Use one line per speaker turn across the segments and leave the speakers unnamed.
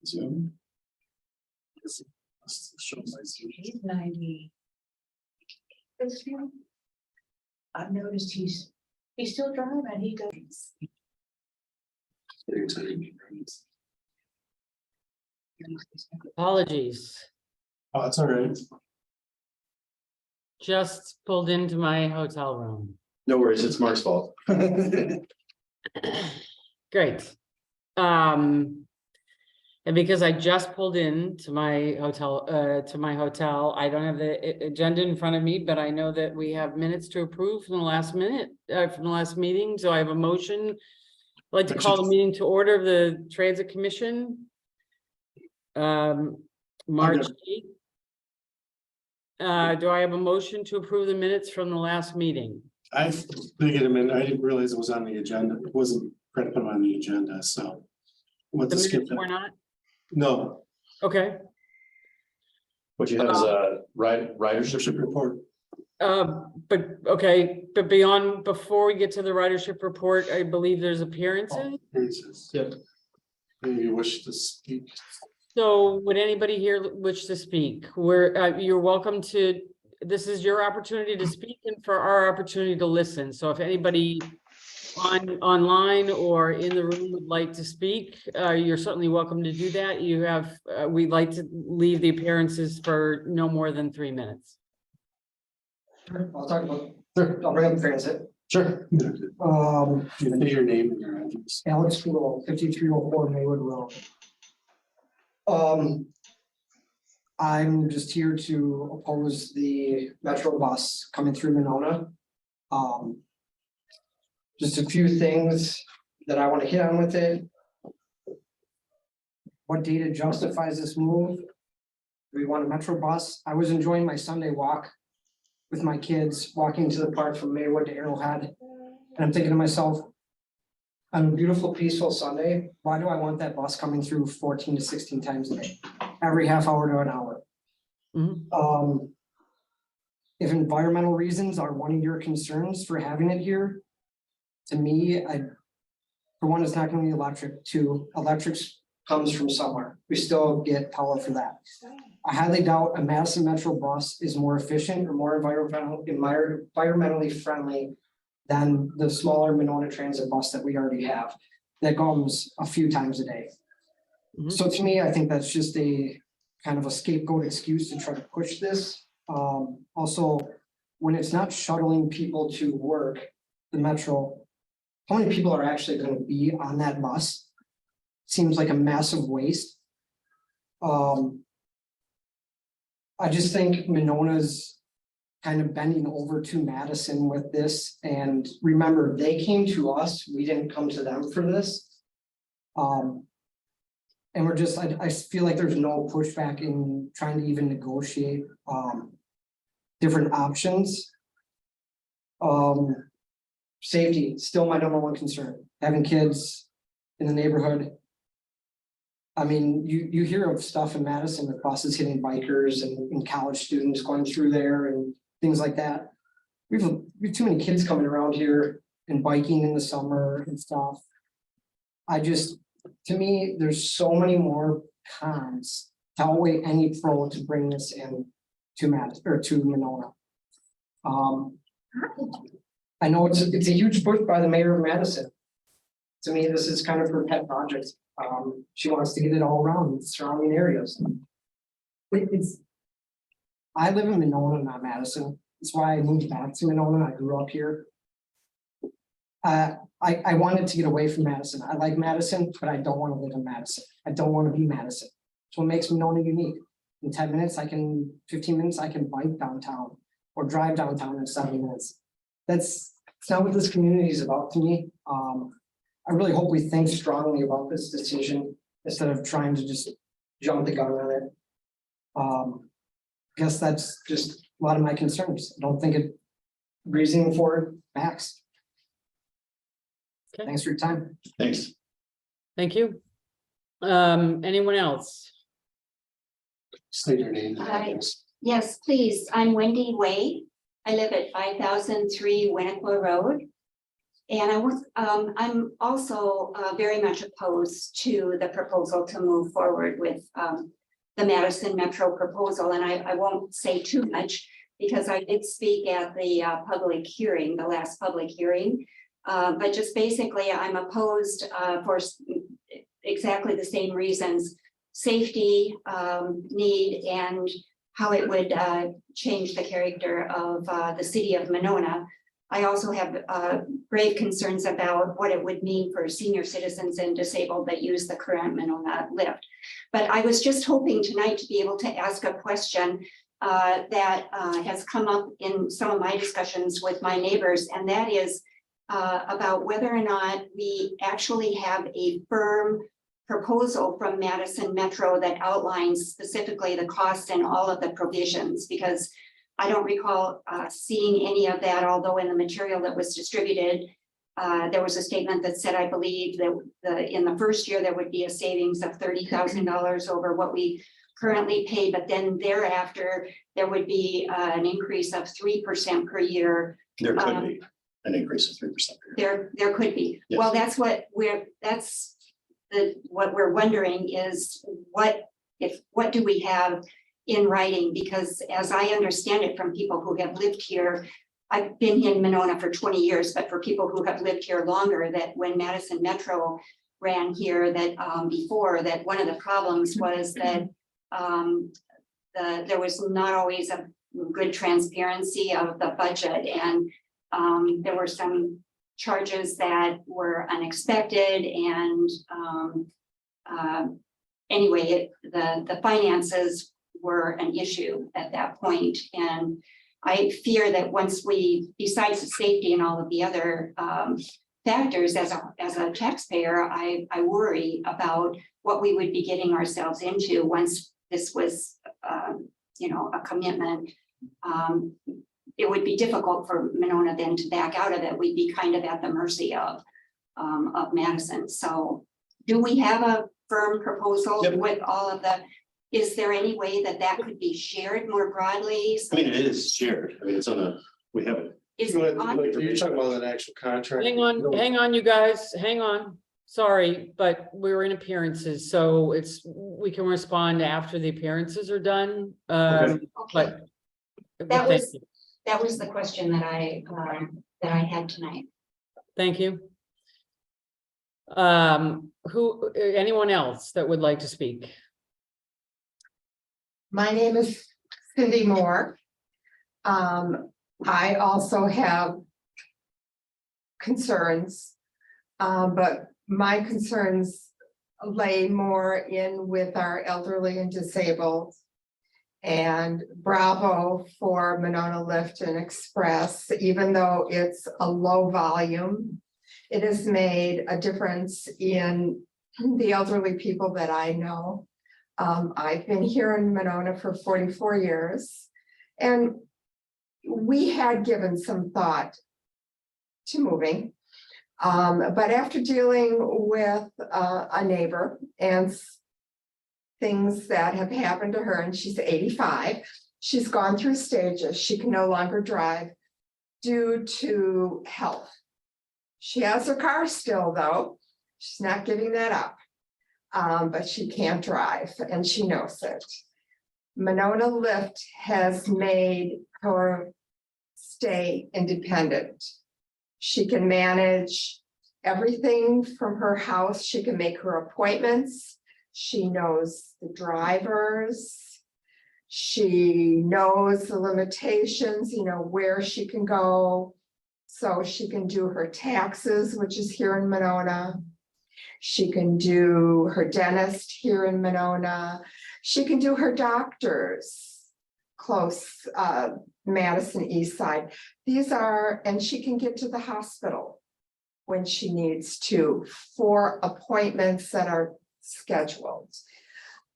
Zoom. Show my Zoom.
He's 90. I've noticed he's still driving. He goes.
Apologies,
Oh, that's all right.
just pulled into my hotel room.
No worries, it's Mark's fault.
Great. And because I just pulled in to my hotel, I don't have the agenda in front of me, but I know that we have minutes to approve from the last meeting, so I have a motion. I'd like to call the meeting to order of the Transit Commission. March 8th. Do I have a motion to approve the minutes from the last meeting?
I figured a minute, I didn't realize it was on the agenda. It wasn't put on the agenda, so. What
The
to skip
minutes were
that?
not?
No,
Okay,
What you have is a ridership report.
but before we get to the ridership report, I believe there's appearances.
Yep. Maybe you wish to speak.
So would anybody here wish to speak? You're welcome to, this is your opportunity to speak and for our opportunity to listen. So if anybody online or in the room would like to speak, you're certainly welcome to do that. You have, we'd like to leave the appearances for no more than 3 minutes.
I'll talk about, I'll bring up transit.
Sure. You say your name and your address.
Alex Poodle, 5304 Maywood Road. I'm just here to oppose the Metro bus coming through Monona. Just a few things that I want to hit on with it. What data justifies this move? Do we want a Metro bus? I was enjoying my Sunday walk with my kids, walking to the park from Maywood to Arrowhead. And I'm thinking to myself, on a beautiful, peaceful Sunday, why do I want that bus coming through 14 to 16 times a day, every half hour to an hour? If environmental reasons are one of your concerns for having it here, to me, for one, it's not going to be electric. Two, electric comes from somewhere. We still get power for that. I highly doubt a Madison Metro bus is more efficient or more environmentally friendly than the smaller Monona Transit bus that we already have that comes a few times a day. So to me, I think that's just a kind of a scapegoat excuse to try to push this. Also, when it's not shuttling people to work, the Metro, how many people are actually going to be on that bus? Seems like a massive waste. I just think Monona's kind of bending over to Madison with this. And remember, they came to us. We didn't come to them for this. And we're just, I feel like there's no pushback in trying to even negotiate different options. Safety, still my #1 concern. Having kids in the neighborhood. I mean, you hear of stuff in Madison with buses hitting bikers and college students going through there and things like that. We have too many kids coming around here and biking in the summer and stuff. To me, there's so many more cons to outweigh any pro to bring this in to Madison or to Monona. I know it's a huge push by the mayor of Madison. To me, this is kind of her pet project. She wants to get it all around the surrounding areas. I live in Monona, not Madison. That's why I moved back to Monona. I grew up here. I wanted to get away from Madison. I like Madison, but I don't want to live in Madison. I don't want to be Madison. That's what makes Monona unique. In 10 minutes, 15 minutes, I can bike downtown or drive downtown in 7 minutes. That's not what this community is about to me. I really hope we think strongly about this decision instead of trying to just jump the gun on it. I guess that's just a lot of my concerns. I don't think it reasoning for it backs.
Okay.
Thanks for your time.
Thanks.
Thank you. Anyone else?
State your name. and
Hi.
address.
Yes, please. I'm Wendy Wade. I live at 5003 Winnequa Road. And I'm also very much opposed to the proposal to move forward with the Madison Metro proposal, and I won't say too much because I did speak at the public hearing, the last public hearing. But just basically, I'm opposed for exactly the same reasons: safety, need, and how it would change the character of the city of Monona. I also have grave concerns about what it would mean for senior citizens and disabled that use the current Monona lift. But I was just hoping tonight to be able to ask a question that has come up in some of my discussions with my neighbors, and that is about whether or not we actually have a firm proposal from Madison Metro that outlines specifically the cost and all of the provisions, because I don't recall seeing any of that, although in the material that was distributed, there was a statement that said, I believe that in the first year, there would be a savings of $30,000 over what we currently pay, but then thereafter, there would be an increase of 3% per year.
There could be an increase of 3%.
There could be.
Yes.
Well, that's what we're wondering is what do we have in writing? Because as I understand it from people who have lived here, I've been in Monona for 20 years, but for people who have lived here longer, that when Madison Metro ran here, that before, that one of the problems was that there was not always a good transparency of the budget, and there were some charges that were unexpected, and anyway, the finances were an issue at that point. And I fear that once we, besides the safety and all of the other factors, as a taxpayer, I worry about what we would be getting ourselves into once this was, a commitment. It would be difficult for Monona then to back out of it. We'd be kind of at the mercy of Madison. So do we have a firm proposal
Yep.
with all of the, is there any way that could be shared more broadly?
I mean, it is shared. I mean, it's we have it.
Is it on?
You're talking about an actual contract.
Hang on, you guys, hang on. Sorry, but we were in appearances, so we can respond after the appearances are done.
Okay.
But
That
thank
was-
you.
That was the question that I had tonight.
Thank you. Anyone else that would like to speak?
My name is Cindy Moore. I also have concerns, but my concerns lay more in with our elderly and disabled. And bravo for Monona Lift and Express, even though it's a low volume, it has made a difference in the elderly people that I know. I've been here in Monona for 44 years, and we had given some thought to moving. But after dealing with a neighbor and things that have happened to her, and she's 85, she's gone through stages. She can no longer drive due to health. She has her car still, though. She's not giving that up. But she can't drive, and she knows it. Monona Lift has made her stay independent. She can manage everything from her house. She can make her appointments. She knows the drivers. She knows the limitations, where she can go. So she can do her taxes, which is here in Monona. She can do her dentist here in Monona. She can do her doctors close, Madison East Side. And she can get to the hospital when she needs to for appointments that are scheduled.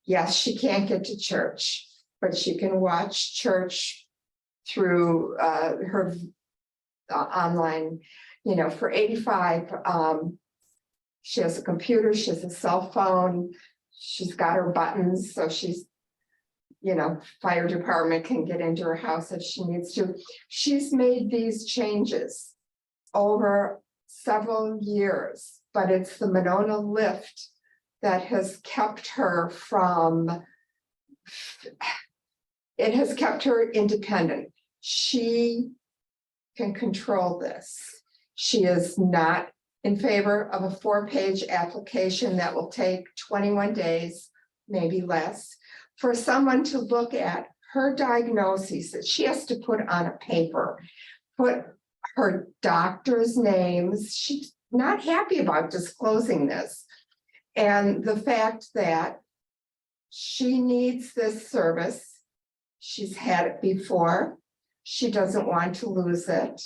Yes, she can't get to church, but she can watch church through her online, for 85. She has a computer, she has a cell phone, she's got her buttons, so she's, fire department can get into her house if she needs to. She's made these changes over several years, but it's the Monona lift that has kept her from. It has kept her independent. She can control this. She is not in favor of a 4-page application that will take 21 days, maybe less, for someone to look at her diagnoses that she has to put on a paper, put her doctor's names. She's not happy about disclosing this. And the fact that she needs this service. She's had it before. She doesn't want to lose it.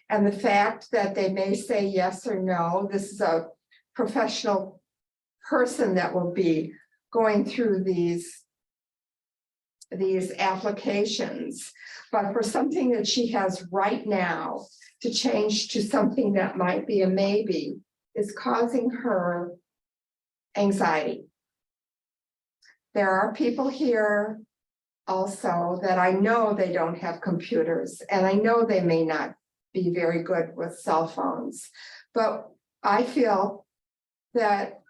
And the fact that they may say yes or no, this is a professional person that will be going through these applications. But for something that she has right now to change to something that might be a maybe is causing her anxiety. There are people here also that I know they don't have computers, and I know they may not be very good with cell phones. But I feel that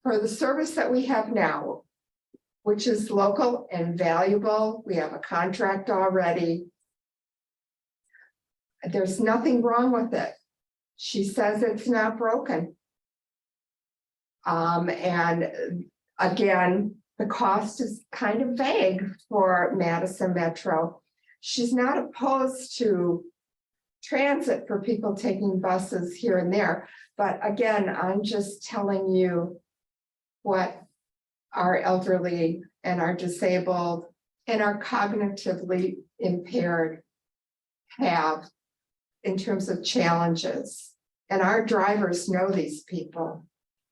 for the service that we have now, which is local and valuable, we have a contract already. There's nothing wrong with it. She says it's not broken. And again, the cost is kind of vague for Madison Metro. She's not opposed to transit for people taking buses here and there. But again, I'm just telling you what our elderly and our disabled and our cognitively impaired have in terms of challenges. And our drivers know these people,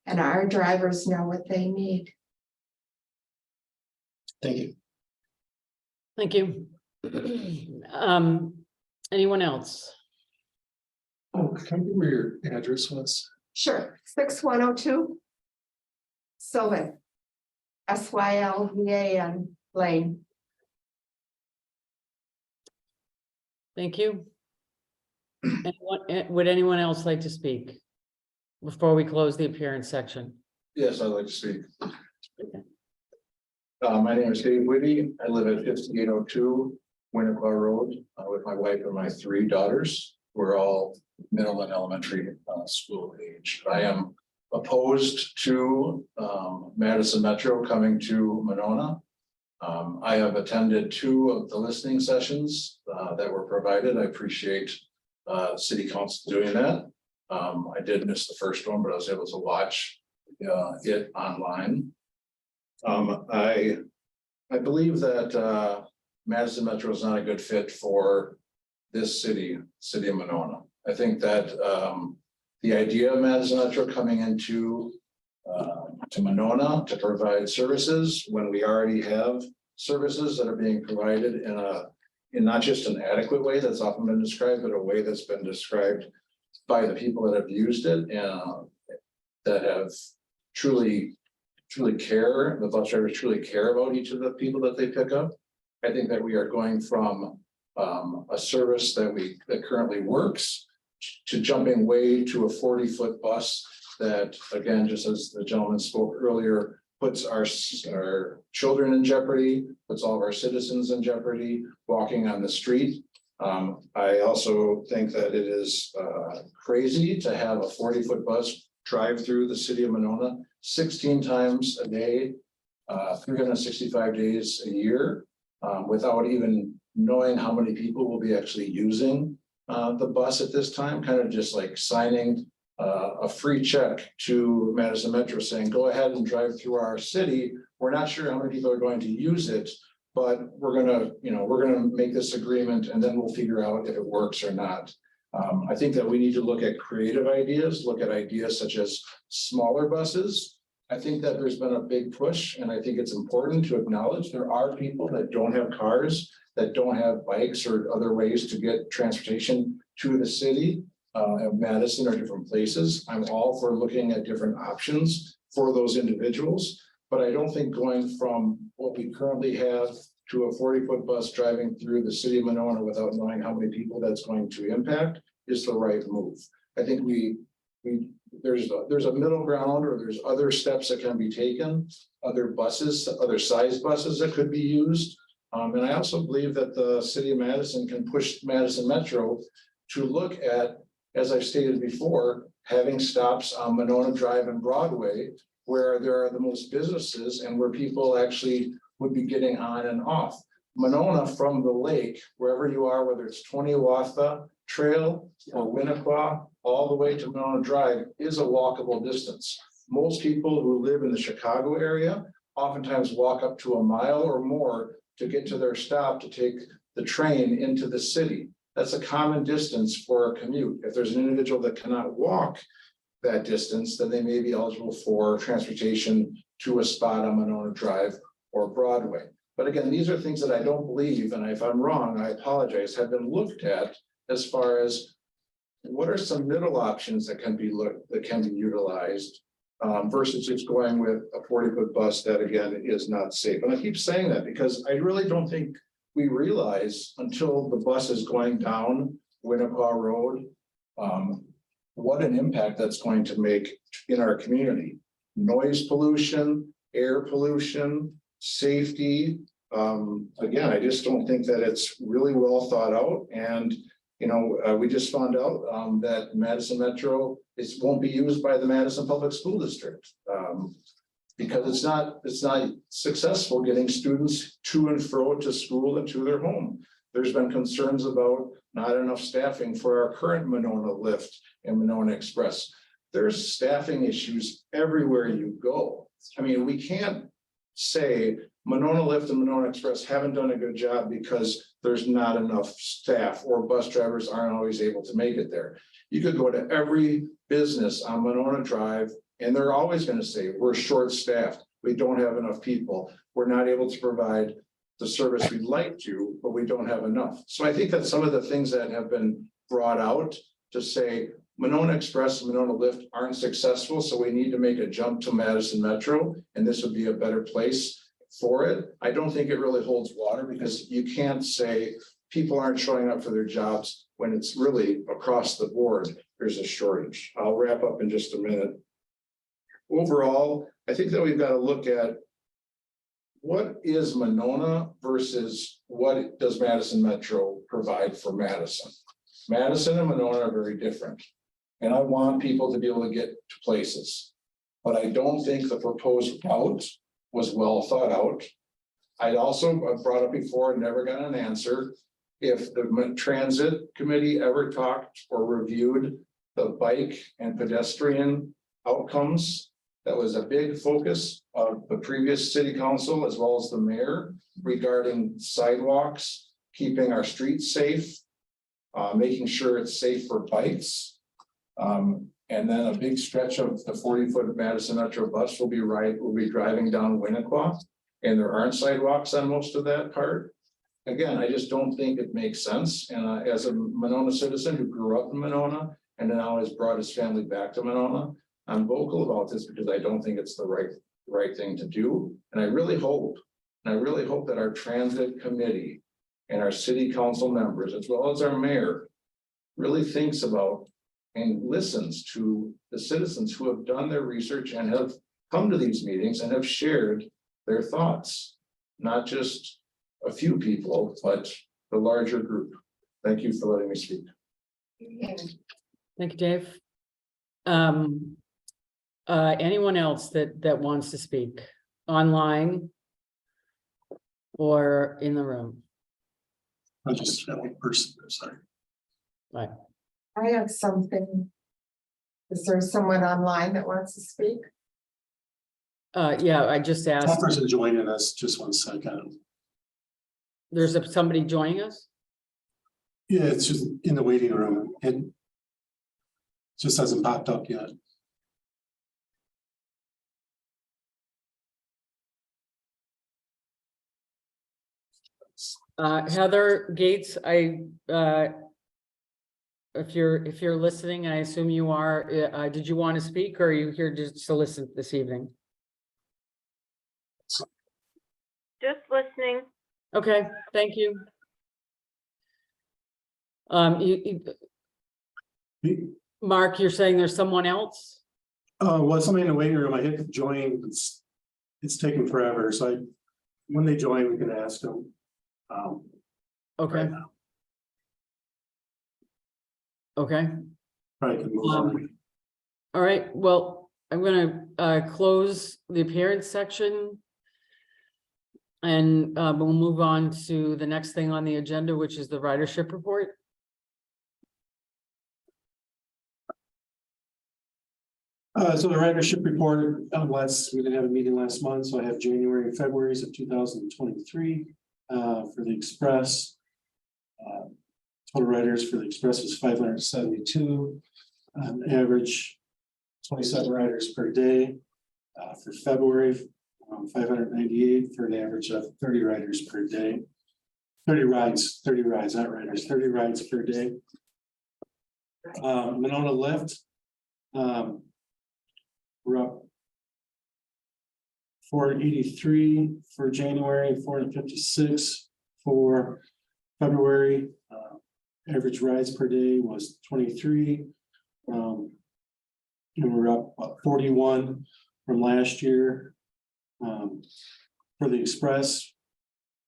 and our drivers know what they need.
Thank you.
Thank you. Anyone else?
Oh, can I remember where your address was?
Sure, 6102 Sylvan, Sylvan Lane.
Thank you. Would anyone else like to speak before we close the appearance section?
Yes, I'd like to speak. My name is Dave Whitty. I live at 5802 Winnequa Road with my wife and my 3 daughters. We're all middle and elementary school age. I am opposed to Madison Metro coming to Monona. I have attended 2 of the listening sessions that were provided. I appreciate City Council doing that. I did miss the first one, but I was able to watch it online. I believe that Madison Metro is not a good fit for this city of Monona. I think that the idea of Madison Metro coming into to Monona to provide services when we already have services that are being provided in not just an adequate way that's often been described, but a way that's been described by the people that have used it and that have truly care, the bus drivers truly care about each of the people that they pick up. I think that we are going from a service that currently works to jumping way to a 40-foot bus that, again, just as the gentleman spoke earlier, puts our children in jeopardy, puts all of our citizens in jeopardy walking on the street. I also think that it is crazy to have a 40-foot bus drive through the city of Monona 16 times a day, 365 days a year, without even knowing how many people will be actually using the bus at this time, kind of just like signing a free check to Madison Metro saying, go ahead and drive through our city. We're not sure how many people are going to use it, but we're gonna make this agreement and then we'll figure out if it works or not. I think that we need to look at creative ideas, look at ideas such as smaller buses. I think that there's been a big push, and I think it's important to acknowledge there are people that don't have cars, that don't have bikes or other ways to get transportation to the city of Madison or different places. I'm all for looking at different options for those individuals, but I don't think going from what we currently have to a 40-foot bus driving through the city of Monona without knowing how many people that's going to impact is the right move. I think there's a middle ground, or there's other steps that can be taken, other buses, other size buses that could be used. And I also believe that the city of Madison can push Madison Metro to look at, as I've stated before, having stops on Monona Drive and Broadway, where there are the most businesses and where people actually would be getting on and off. Monona from the lake, wherever you are, whether it's 20 Watha Trail or Winnequa, all the way to Monona Drive, is a walkable distance. Most people who live in the Chicago area oftentimes walk up to a mile or more to get to their stop to take the train into the city. That's a common distance for a commute. If there's an individual that cannot walk that distance, then they may be eligible for transportation to a spot on Monona Drive or Broadway. But again, these are things that I don't believe, and if I'm wrong, I apologize, have been looked at as far as what are some middle options that can be utilized versus just going with a 40-foot bus that again is not safe. And I keep saying that because I really don't think we realize until the bus is going down Winnequa Road, what an impact that's going to make in our community. Noise pollution, air pollution, safety. Again, I just don't think that it's really well thought out. And, we just found out that Madison Metro won't be used by the Madison Public School District. Because it's not successful getting students to and fro to school and to their home. There's been concerns about not enough staffing for our current Monona Lift and Monona Express. There's staffing issues everywhere you go. I mean, we can't say Monona Lift and Monona Express haven't done a good job because there's not enough staff or bus drivers aren't always able to make it there. You could go to every business on Monona Drive and they're always going to say, we're short-staffed. We don't have enough people. We're not able to provide the service we'd like to, but we don't have enough. So I think that some of the things that have been brought out to say Monona Express and Monona Lift aren't successful, so we need to make a jump to Madison Metro, and this would be a better place for it. I don't think it really holds water because you can't say people aren't showing up for their jobs when it's really across the board. There's a shortage. I'll wrap up in just a minute. Overall, I think that we've got to look at what is Monona versus what does Madison Metro provide for Madison. Madison and Monona are very different. And I want people to be able to get to places. But I don't think the proposed route was well thought out. I'd also brought up before and never got an answer. If the transit committee ever talked or reviewed the bike and pedestrian outcomes, that was a big focus of the previous city council as well as the mayor regarding sidewalks, keeping our streets safe, making sure it's safe for bikes. And then a big stretch of the 40-foot Madison Metro bus will be driving down Winnequa, and there aren't sidewalks on most of that part. Again, I just don't think it makes sense. And as a Monona citizen who grew up in Monona and now has brought his family back to Monona, I'm vocal about this because I don't think it's the right thing to do. And I really hope that our transit committee and our city council members, as well as our mayor, really thinks about and listens to the citizens who have done their research and have come to these meetings and have shared their thoughts, not just a few people, but the larger group. Thank you for letting me speak.
Thank you, Dave. Anyone else that wants to speak online or in the room?
I just that one person, sorry.
Right.
I have something. Is there someone online that wants to speak?
Yeah, I just
That
asked,
person joining us, just 1 second.
there's somebody joining us?
Yeah, it's just in the waiting room. It just hasn't popped up yet.
Heather Gates, if you're listening, and I assume you are, did you want to speak or are you here just to listen this evening?
Just listening.
Okay, thank you. Mark, you're saying there's someone else?
Well, somebody in the waiting room, I hit join, it's taking forever, so when they join, we can ask them.
Okay,
Right now.
okay.
Probably can move on.
All right, well, I'm gonna close the appearance section. And we'll move on to the next thing on the agenda, which is the ridership report.
So the ridership report, we didn't have a meeting last month, so I have January and February's of 2023 for the Express. Total riders for the Express was 572, average 27 riders per day. For February, 598 for an average of 30 riders per day. 30 rides, not riders, 30 rides per day. Monona Lift. We're up 483 for January, 456 for February. Average rides per day was 23. And we're up 41 from last year. For the Express,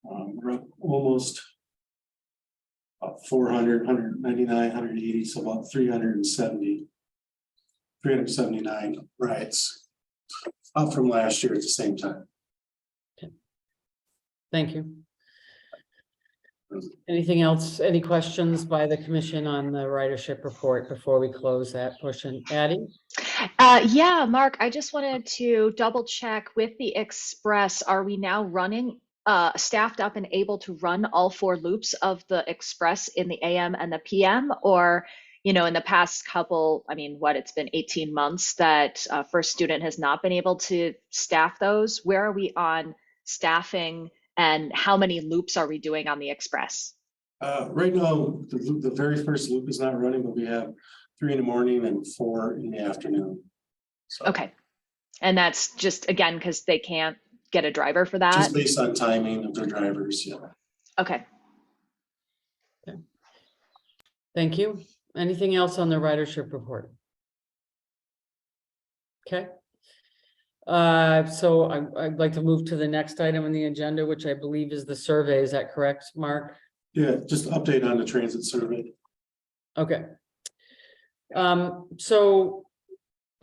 we're up almost 400, 199, 180, so about 379 rides up from last year at the same time.
Thank you. Anything else? Any questions by the commission on the ridership report before we close that portion? Addie?
Yeah, Mark, I just wanted to double check with the Express. Are we now running, staffed up and able to run all 4 loops of the Express in the AM and the PM? Or, you know, in the past couple, I mean, it's been 18 months that First Student has not been able to staff those. Where are we on staffing and how many loops are we doing on the Express?
Right now, the very first loop is not running, but we have 3 in the morning and 4 in the afternoon. So
Okay. And that's just, again, because they can't get a driver for that?
just based on timing of their drivers, yeah.
Okay.
Thank you. Anything else on the ridership report? Okay. So I'd like to move to the next item on the agenda, which I believe is the survey. Is that correct, Mark?
Yeah, just update on the transit survey.
Okay.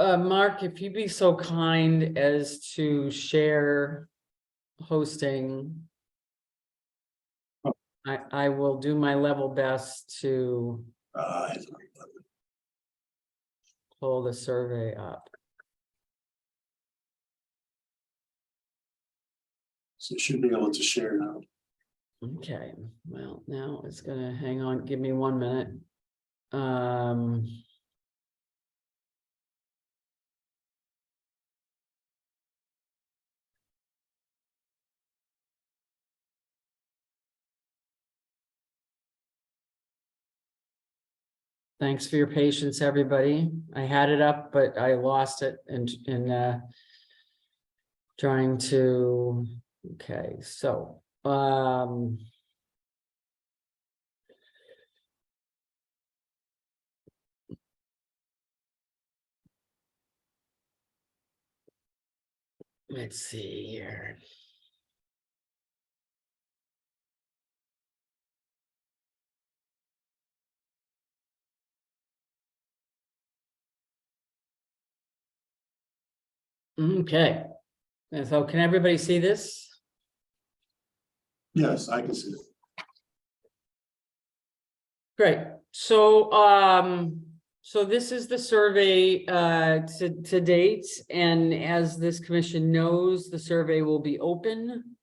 Mark, if you'd be so kind as to share hosting. I will do my level best to pull the survey up.
So you should be able to share now.
Okay, well, now it's gonna hang on, give me 1 minute. Thanks for your patience, everybody. I had it up, but I lost it in trying to, okay, so, let's see here. Okay, and so can everybody see this?
Yes, I can see it.
Great. So, so this is the survey to date, and as this commission knows, the survey will be open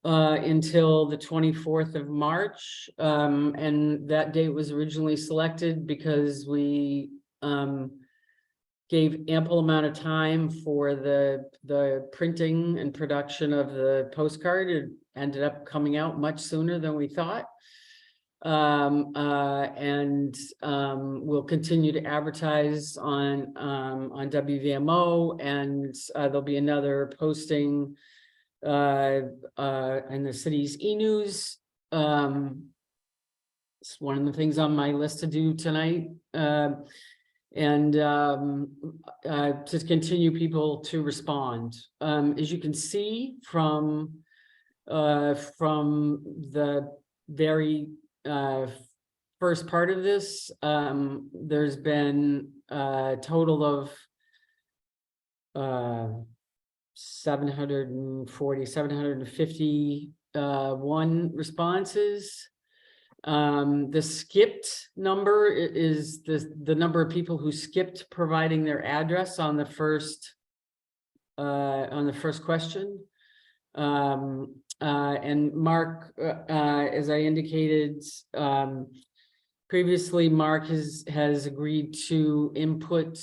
until the 24th of March. And that date was originally selected because we gave ample amount of time for the printing and production of the postcard. It ended up coming out much sooner than we thought. We'll continue to advertise on WVMO, and there'll be another posting in the city's e-news It's one of the things on my list to do tonight. To continue people to respond. As you can see from the very first part of this, there's been a total of 751 responses. The skipped number is the number of people who skipped providing their address on the first question. And Mark, as I indicated previously, Mark has agreed to input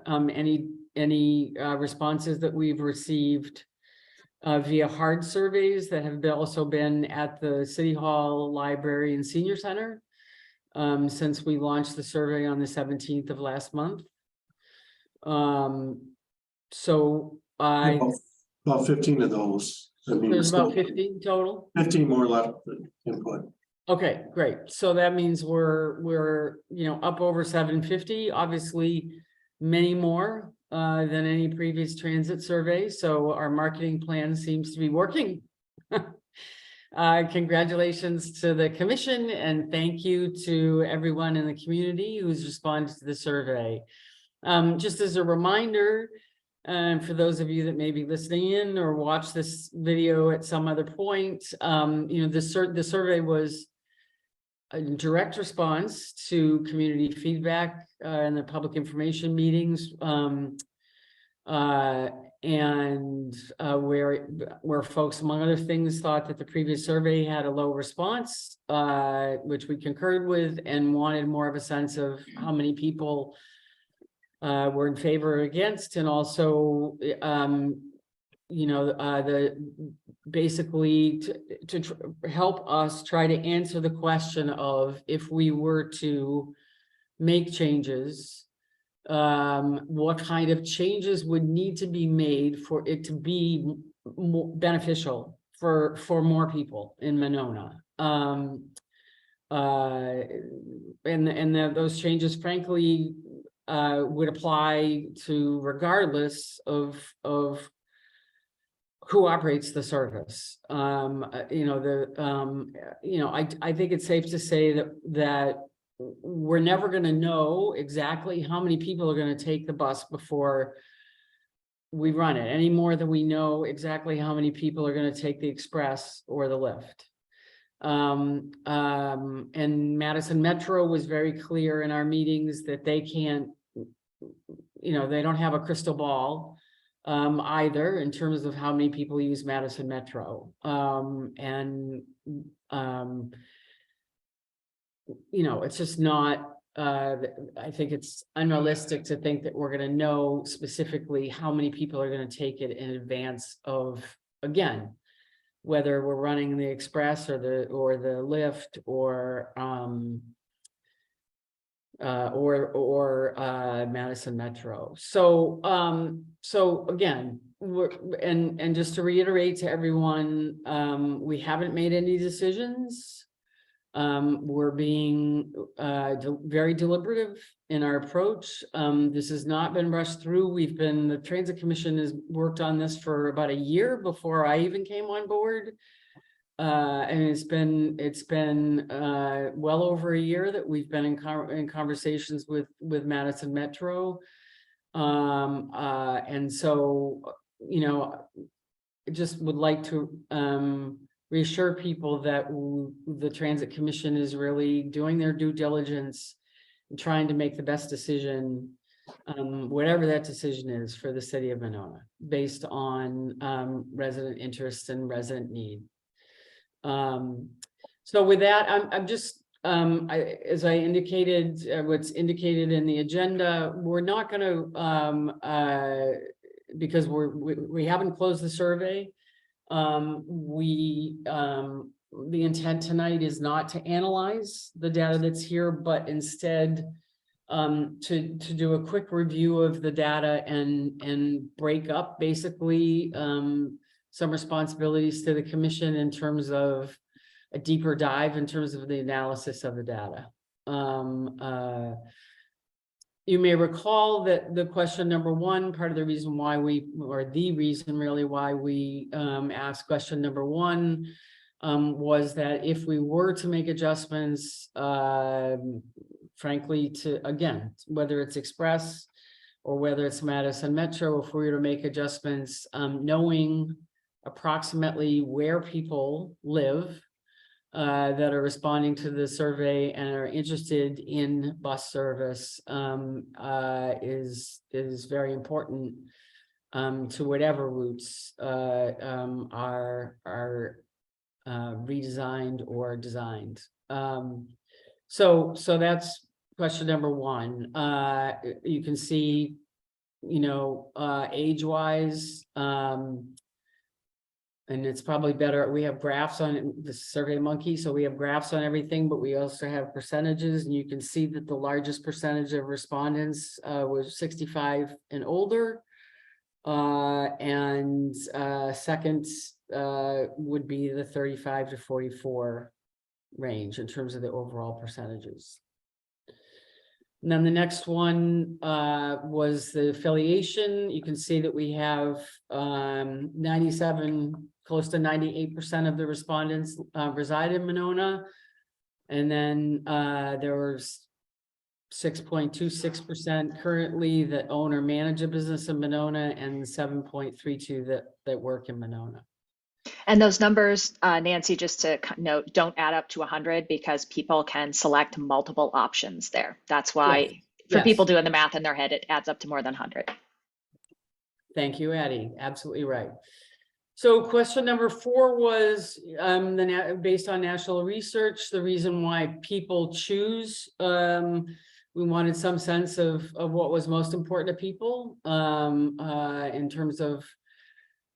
any responses that we've received via hard surveys that have also been at the City Hall, Library, and Senior Center since we launched the survey on the 17th of last month. So
About 15 of those. I mean,
there's about
still
15 total.
15 more left for input.
Okay, great. So that means we're up over 750, obviously many more than any previous transit survey. So our marketing plan seems to be working. Congratulations to the commission and thank you to everyone in the community who's responded to the survey. Just as a reminder, for those of you that may be listening in or watch this video at some other point, the survey was a direct response to community feedback and the public information meetings, where folks, among other things, thought that the previous survey had a low response, which we concurred with, and wanted more of a sense of how many people were in favor or against, and also basically to help us try to answer the question of, if we were to make changes, what kind of changes would need to be made for it to be more beneficial for more people in Monona. Those changes, frankly, would apply to regardless of who operates the service. I think it's safe to say that we're never going to know exactly how many people are going to take the bus before we run it, any more than we know exactly how many people are going to take the express or the lift. And Madison Metro was very clear in our meetings that they can't, they don't have a crystal ball either in terms of how many people use Madison Metro. It's just not, I think it's unrealistic to think that we're going to know specifically how many people are going to take it in advance of, again, whether we're running the express or the lift or Madison Metro. So again, and just to reiterate to everyone, we haven't made any decisions. We're being very deliberative in our approach. This has not been rushed through. The Transit Commission has worked on this for about a year before I even came on board. And it's been well over a year that we've been in conversations with Madison Metro. And so, I just would like to reassure people that the Transit Commission is really doing their due diligence and trying to make the best decision, whatever that decision is for the city of Monona, based on resident interest and resident need. So with that, I'm just, as I indicated, what's indicated in the agenda, we're not going to, because we haven't closed the survey. The intent tonight is not to analyze the data that's here, but instead to do a quick review of the data and break up basically some responsibilities to the commission in terms of a deeper dive in terms of the analysis of the data. You may recall that the question number one, part of the reason why or the reason really why we asked question number one was that if we were to make adjustments, frankly, to, again, whether it's Express or whether it's Madison Metro, if we were to make adjustments, knowing approximately where people live that are responding to the survey and are interested in bus service is very important to whatever routes are redesigned or designed. So that's question number one. You can see, age-wise, and it's probably better, we have graphs on the Survey Monkey, so we have graphs on everything, but we also have percentages, and you can see that the largest percentage of respondents was 65 and older. And second would be the 35 to 44 range in terms of the overall percentages. And then the next one was the affiliation. You can see that we have 97, close to 98% of the respondents reside in Monona. And then there was 6.26% currently that own or manage a business in Monona, and 7.32 that work in Monona.
And those numbers, Nancy, just to note, don't add up to 100 because people can select multiple options there. That's why for
Yes.
people doing the math in their head, it adds up to more than 100.
Thank you, Addie. Absolutely right. So question number 4 was based on national research, the reason why people choose. We wanted some sense of what was most important to people in terms of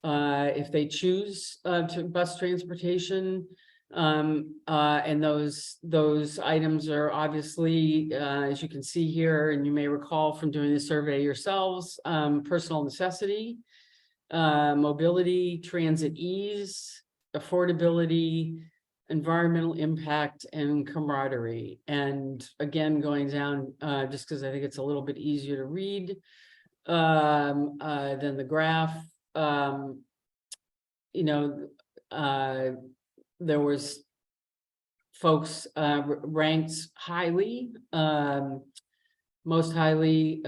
if they choose to bus transportation. And those items are obviously, as you can see here, and you may recall from doing the survey yourselves, personal necessity, mobility, transit ease, affordability, environmental impact, and camaraderie. And again, going down, just because I think it's a little bit easier to read than the graph, there was folks ranked highly, most highly.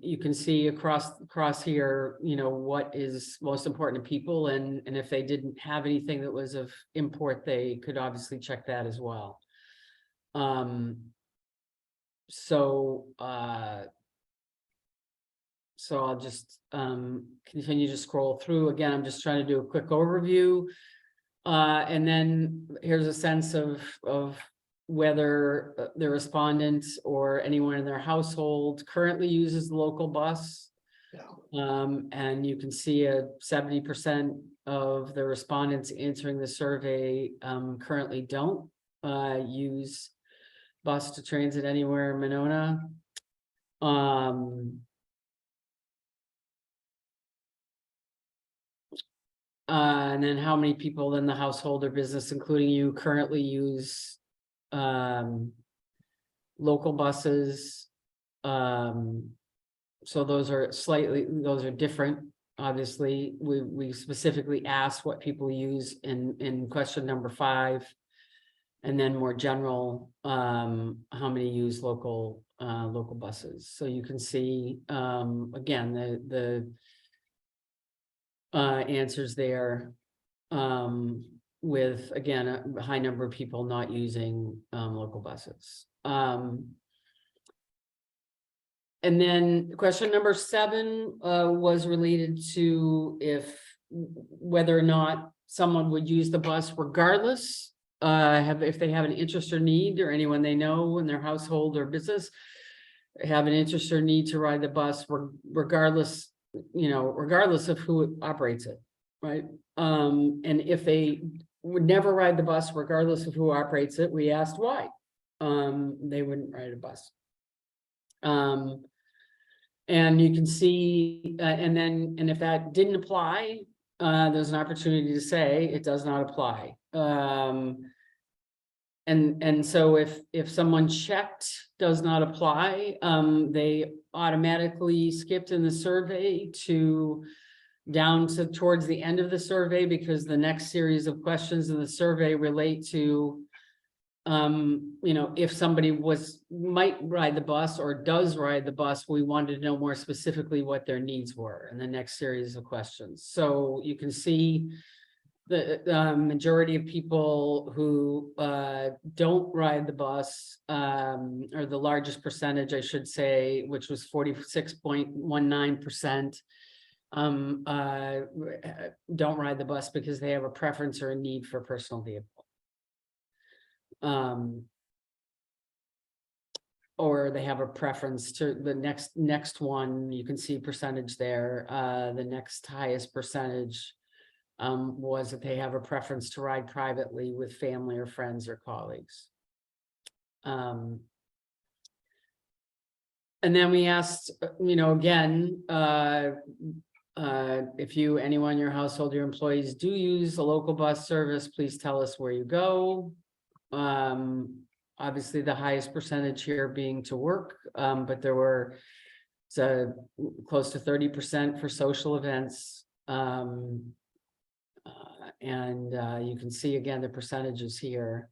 You can see across here, what is most important to people, and if they didn't have anything that was of import, they could obviously check that as well. So I'll just continue to scroll through. Again, I'm just trying to do a quick overview. And then here's a sense of whether the respondents or anyone in their household currently uses the local bus. And you can see 70% of the respondents answering the survey currently don't use bus to transit anywhere in Monona. And then how many people in the household or business, including you, currently use local buses. So those are different. Obviously, we specifically asked what people use in question number 5, and then more general, how many use local buses. So you can see again the answers there, with again a high number of people not using local buses. And then question number 7 was related to whether or not someone would use the bus regardless, if they have an interest or need, or anyone they know in their household or business have an interest or need to ride the bus regardless of who operates it, right? And if they would never ride the bus regardless of who operates it, we asked why they wouldn't ride a bus. And you can see, and if that didn't apply, there's an opportunity to say it does not apply. And so if someone checked does not apply, they automatically skipped in the survey to down to towards the end of the survey, because the next series of questions in the survey relate to if somebody might ride the bus or does ride the bus, we wanted to know more specifically what their needs were in the next series of questions. So you can see the majority of people who don't ride the bus, or the largest percentage, I should say, which was 46.19%, don't ride the bus because they have a preference or a need for a personal vehicle. Or they have a preference to the next one. You can see percentage there. The next highest percentage was that they have a preference to ride privately with family or friends or colleagues. And then we asked, again, if anyone in your household, your employees do use a local bus service, please tell us where you go. Obviously the highest percentage here being to work, but there were close to 30% for social events. And you can see again the percentages here.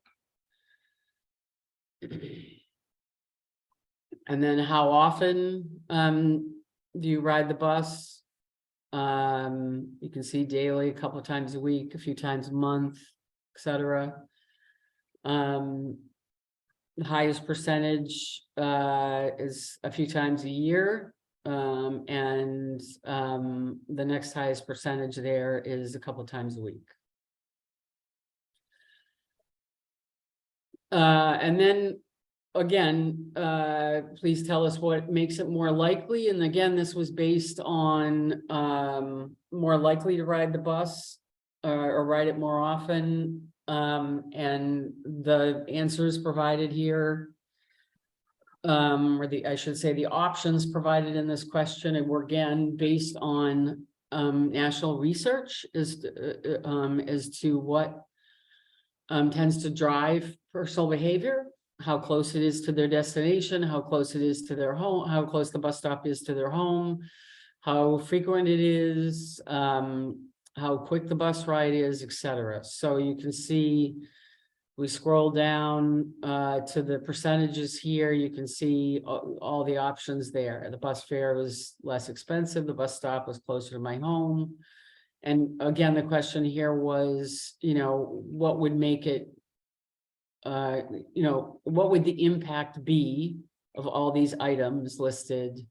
And then how often do you ride the bus? You can see daily, a couple of times a week, a few times a month, etc. The highest percentage is a few times a year. And the next highest percentage there is a couple times a week. And then again, please tell us what makes it more likely. And again, this was based on more likely to ride the bus or ride it more often. And the answers provided here, or I should say the options provided in this question, and were again based on national research as to what tends to drive personal behavior, how close it is to their destination, how close it is to their home, how close the bus stop is to their home, how frequent it is, how quick the bus ride is, etc. So you can see, we scroll down to the percentages here, you can see all the options there. The bus fare was less expensive, the bus stop was closer to my home. And again, the question here was, what would make it, what would the impact be of all these items listed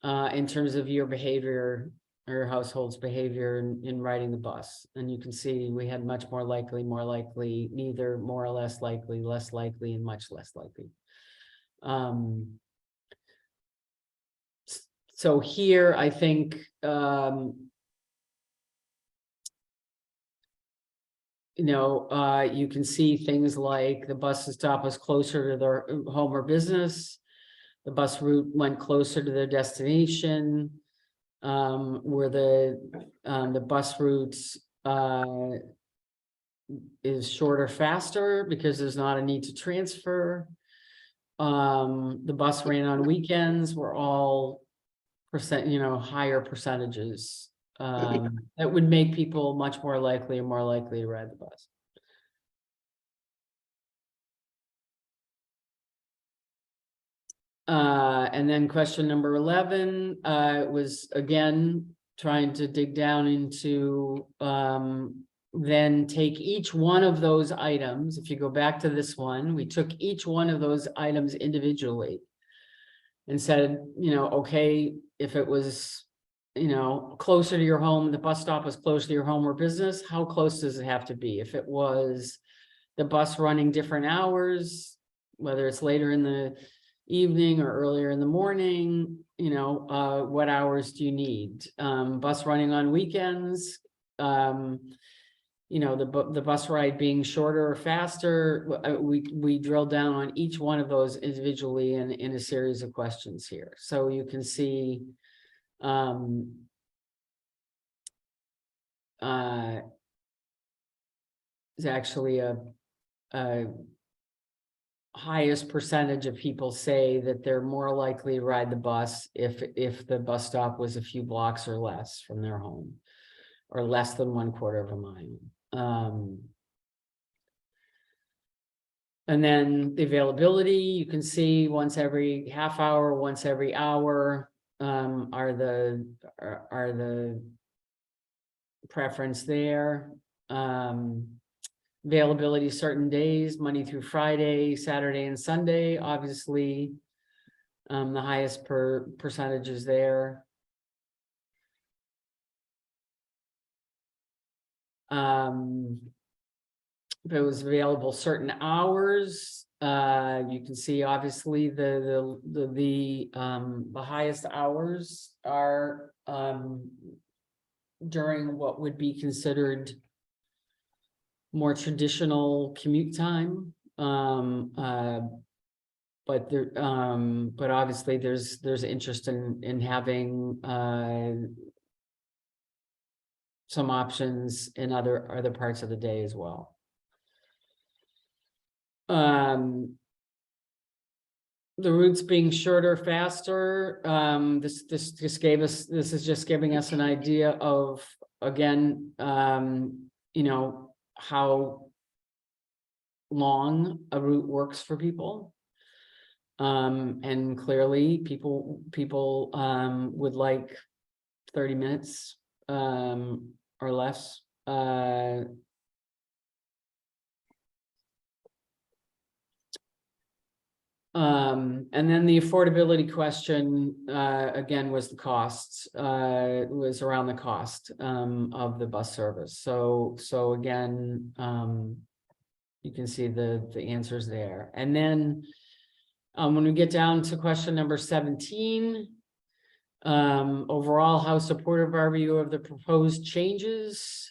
in terms of your behavior or your household's behavior in riding the bus? And you can see we had much more likely, neither, more or less likely, and much less likely. So here, I think, you can see things like the bus stop was closer to their home or business. The bus route went closer to their destination. Where the bus routes is shorter, faster, because there's not a need to transfer. The bus ran on weekends were all higher percentages. That would make people much more likely to ride the bus. And then question number 11 was again trying to dig down into then take each one of those items. If you go back to this one, we took each one of those items individually and said, okay, if it was closer to your home, the bus stop was close to your home or business, how close does it have to be? If it was the bus running different hours, whether it's later in the evening or earlier in the morning, what hours do you need? Bus running on weekends, the bus ride being shorter or faster, we drill down on each one of those individually in a series of questions here. So you can see is actually a highest percentage of people say that they're more likely to ride the bus if the bus stop was a few blocks or less from their home, or less than 1/4 of a mile. And then the availability, you can see once every half hour, once every hour, are the preference there. Availability certain days, Monday through Friday, Saturday and Sunday, obviously. The highest percentages there. If it was available certain hours, you can see obviously the highest hours are during what would be considered more traditional commute time. But obviously there's interest in having some options in other parts of the day as well. The routes being shorter, faster. This is just giving us an idea of, again, you know, how long a route works for people. And clearly people would like 30 minutes or less. And then the affordability question, again, was the costs, was around the cost of the bus service. So again, you can see the answers there. And then when we get down to question number 17, overall, how supportive are you of the proposed changes?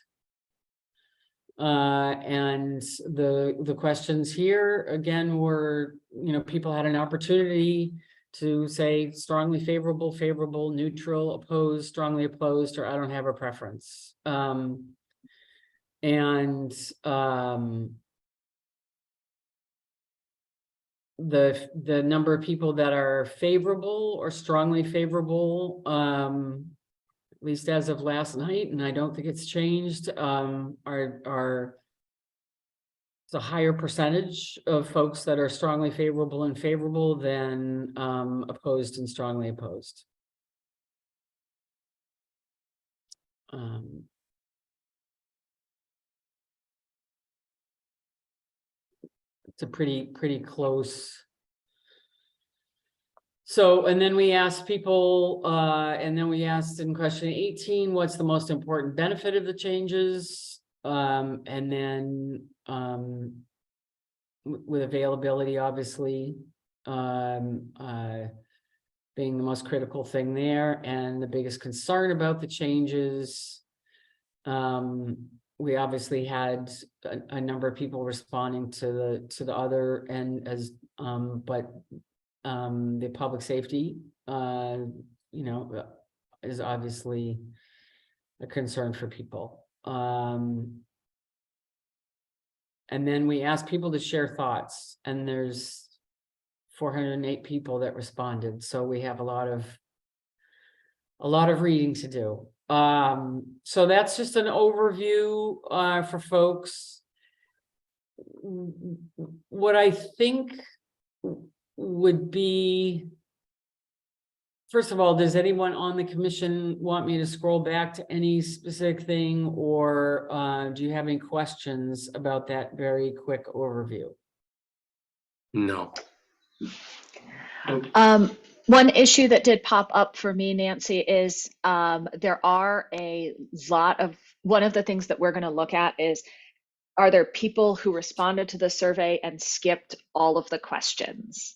And the questions here again were, you know, people had an opportunity to say strongly favorable, favorable, neutral, opposed, strongly opposed, or I don't have a preference. The number of people that are favorable or strongly favorable, at least as of last night, and I don't think it's changed, are it's a higher percentage of folks that are strongly favorable and favorable than opposed and strongly opposed. It's a pretty close. So, and then we asked people, and then we asked in question 18, what's the most important benefit of the changes? And then with availability, obviously, being the most critical thing there, and the biggest concern about the changes. We obviously had a number of people responding to the other end as, but the public safety, you know, is obviously a concern for people. And then we asked people to share thoughts, and there's 408 people that responded. So we have a lot of reading to do. So that's just an overview for folks. What I think would be, first of all, does anyone on the commission want me to scroll back to any specific thing, or do you have any questions about that very quick overview?
No.
One issue that did pop up for me, Nancy, is there are a lot of, one of the things that we're going to look at is, are there people who responded to the survey and skipped all of the questions,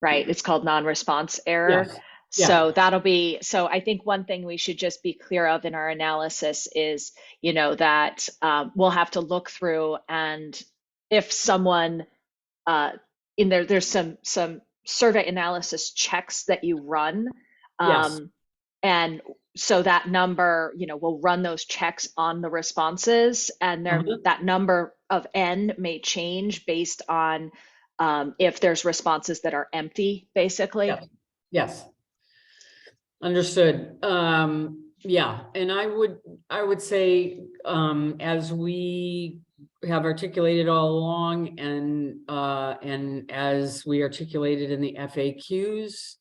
right? It's called non-response error.
Yes. Yeah.
So that'll be, so I think one thing we should just be clear of in our analysis is, you know, that we'll have to look through, and if someone in there's some survey analysis checks that you run.
Yes.
And so that number, we'll run those checks on the responses, and there
Uh-huh.
that number of N may change based on if there's responses that are empty, basically.
Yeah. Yes. Understood. Yeah, and I would say, as we have articulated all along and as we articulated in the FAQs,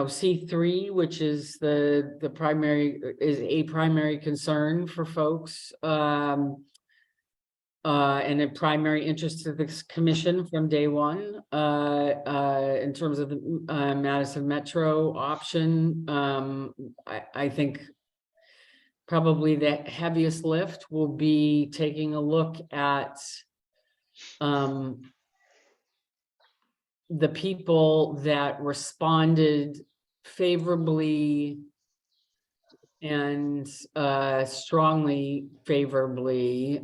C3, which is the primary, is a primary concern for folks, and a primary interest of this commission from day one, in terms of the Madison Metro option. I think probably the heaviest lift will be taking a look at the people that responded favorably and strongly favorably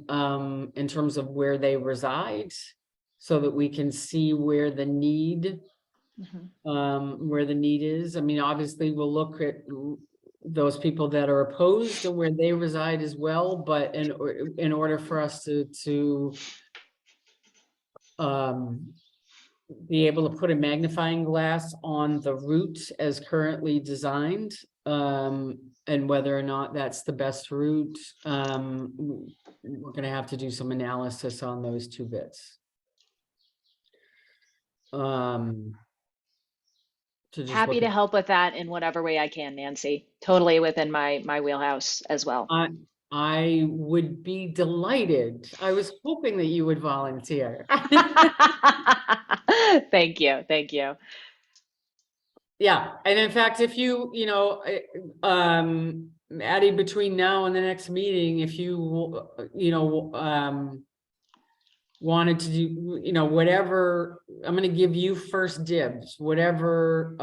in terms of where they reside, so that we can see where the need is. I mean, obviously we'll look at those people that are opposed and where they reside as well, but in order for us to be able to put a magnifying glass on the route as currently designed, and whether or not that's the best route, we're gonna have to do some analysis on those two bits.
Happy to help with that in whatever way I can, Nancy. Totally within my wheelhouse as well.
I would be delighted. I was hoping that you would volunteer.
Thank you. Thank you.
Yeah, and in fact, if you, Addie, between now and the next meeting, if you, wanted to do, whatever, I'm gonna give you first dibs, whatever,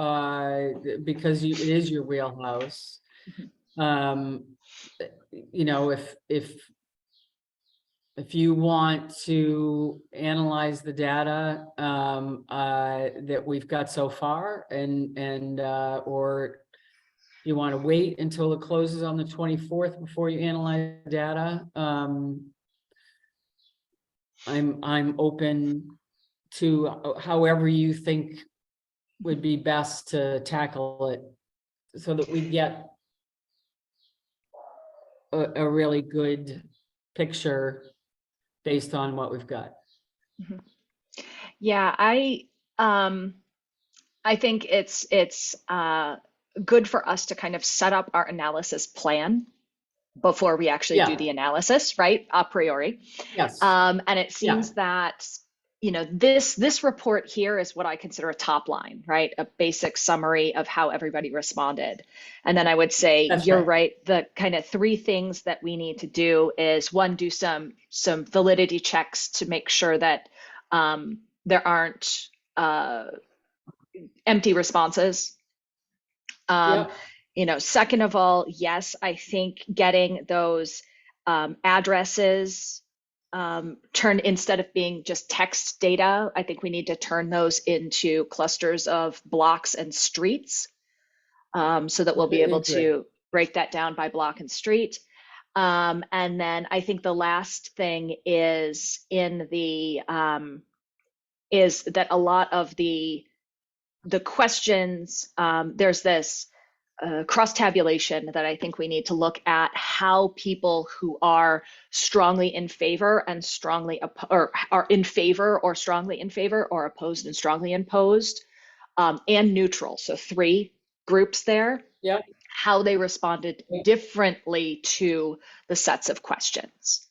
because it is your wheelhouse. If you want to analyze the data that we've got so far, and or you want to wait until it closes on the 24th before you analyze the data, I'm open to however you think would be best to tackle it, so that we get a really good picture based on what we've got.
Yeah, I think it's good for us to kind of set up our analysis plan before we actually do the analysis, right? A priori.
Yes.
And it seems that, this report here is what I consider a top line, right? A basic summary of how everybody responded. And then I would say, you're right. The kind of three things that we need to do is, one, do some validity checks to make sure that there aren't empty responses. Second of all, yes, I think getting those addresses turned, instead of being just text data, I think we need to turn those into clusters of blocks and streets, so that we'll be able to break that down by block and street. And then I think the last thing is is that a lot of the questions, there's this cross tabulation that I think we need to look at how people who are strongly in favor and or are in favor or strongly in favor, or opposed and strongly opposed, and neutral. So 3 groups there.
Yeah.
How they responded differently to the sets of questions.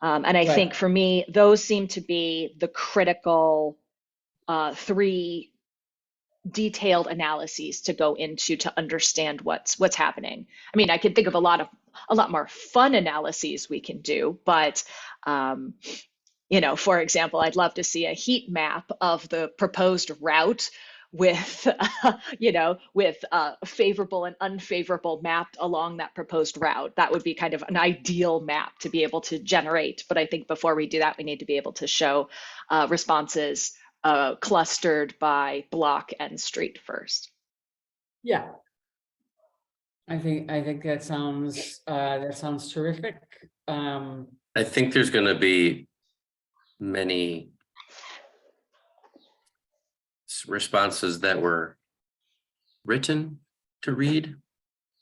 And I think for me, those seem to be the critical 3 detailed analyses to go into to understand what's happening. I mean, I can think of a lot more fun analyses we can do, but for example, I'd love to see a heat map of the proposed route with favorable and unfavorable mapped along that proposed route. That would be kind of an ideal map to be able to generate. But I think before we do that, we need to be able to show responses clustered by block and street first.
Yeah. I think that sounds terrific.
I think there's gonna be many responses that were written to read.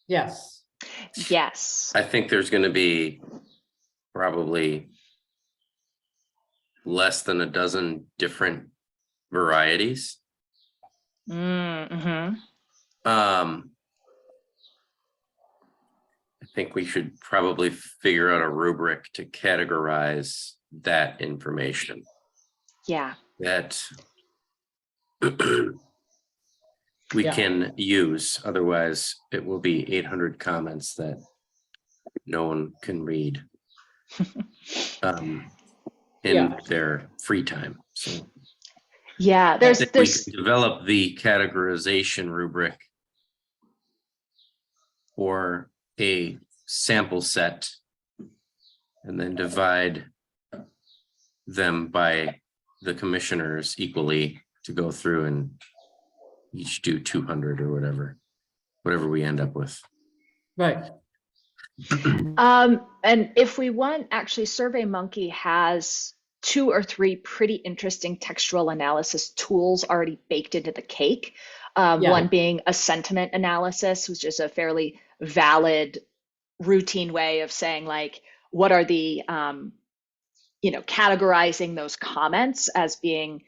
Yes,
Yes.
I think there's gonna be probably less than a dozen different varieties.
Mm-hmm.
I think we should probably figure out a rubric to categorize that information
Yeah.
that we
Yeah.
can use. Otherwise, it will be 800 comments that no one can read in
Yeah.
their free time. So
Yeah.
I
There's
think we can develop the categorization rubric or a sample set and then divide them by the commissioners equally to go through and each do 200 or whatever we end up with.
right.
And if we want, actually, SurveyMonkey has 2 or 3 pretty interesting textual analysis tools already baked into the cake.
Yeah.
One being a sentiment analysis, which is a fairly valid routine way of saying, like, what are the, categorizing those comments as being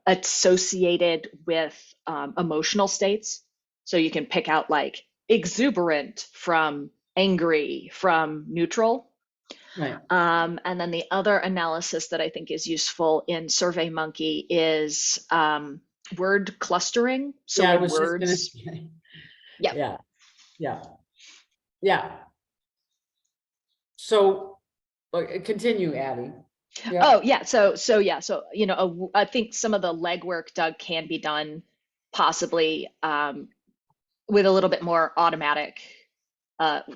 associated with emotional states. So you can pick out like exuberant from angry from neutral.
Right.
And then the other analysis that I think is useful in SurveyMonkey is word clustering. So
Yeah, I
when
was just
words,
gonna say.
Yeah.
Yeah. So, continue, Abby. Yeah.
Oh yeah, so I think some of the legwork, Doug, can be done possibly with a little bit more automatic,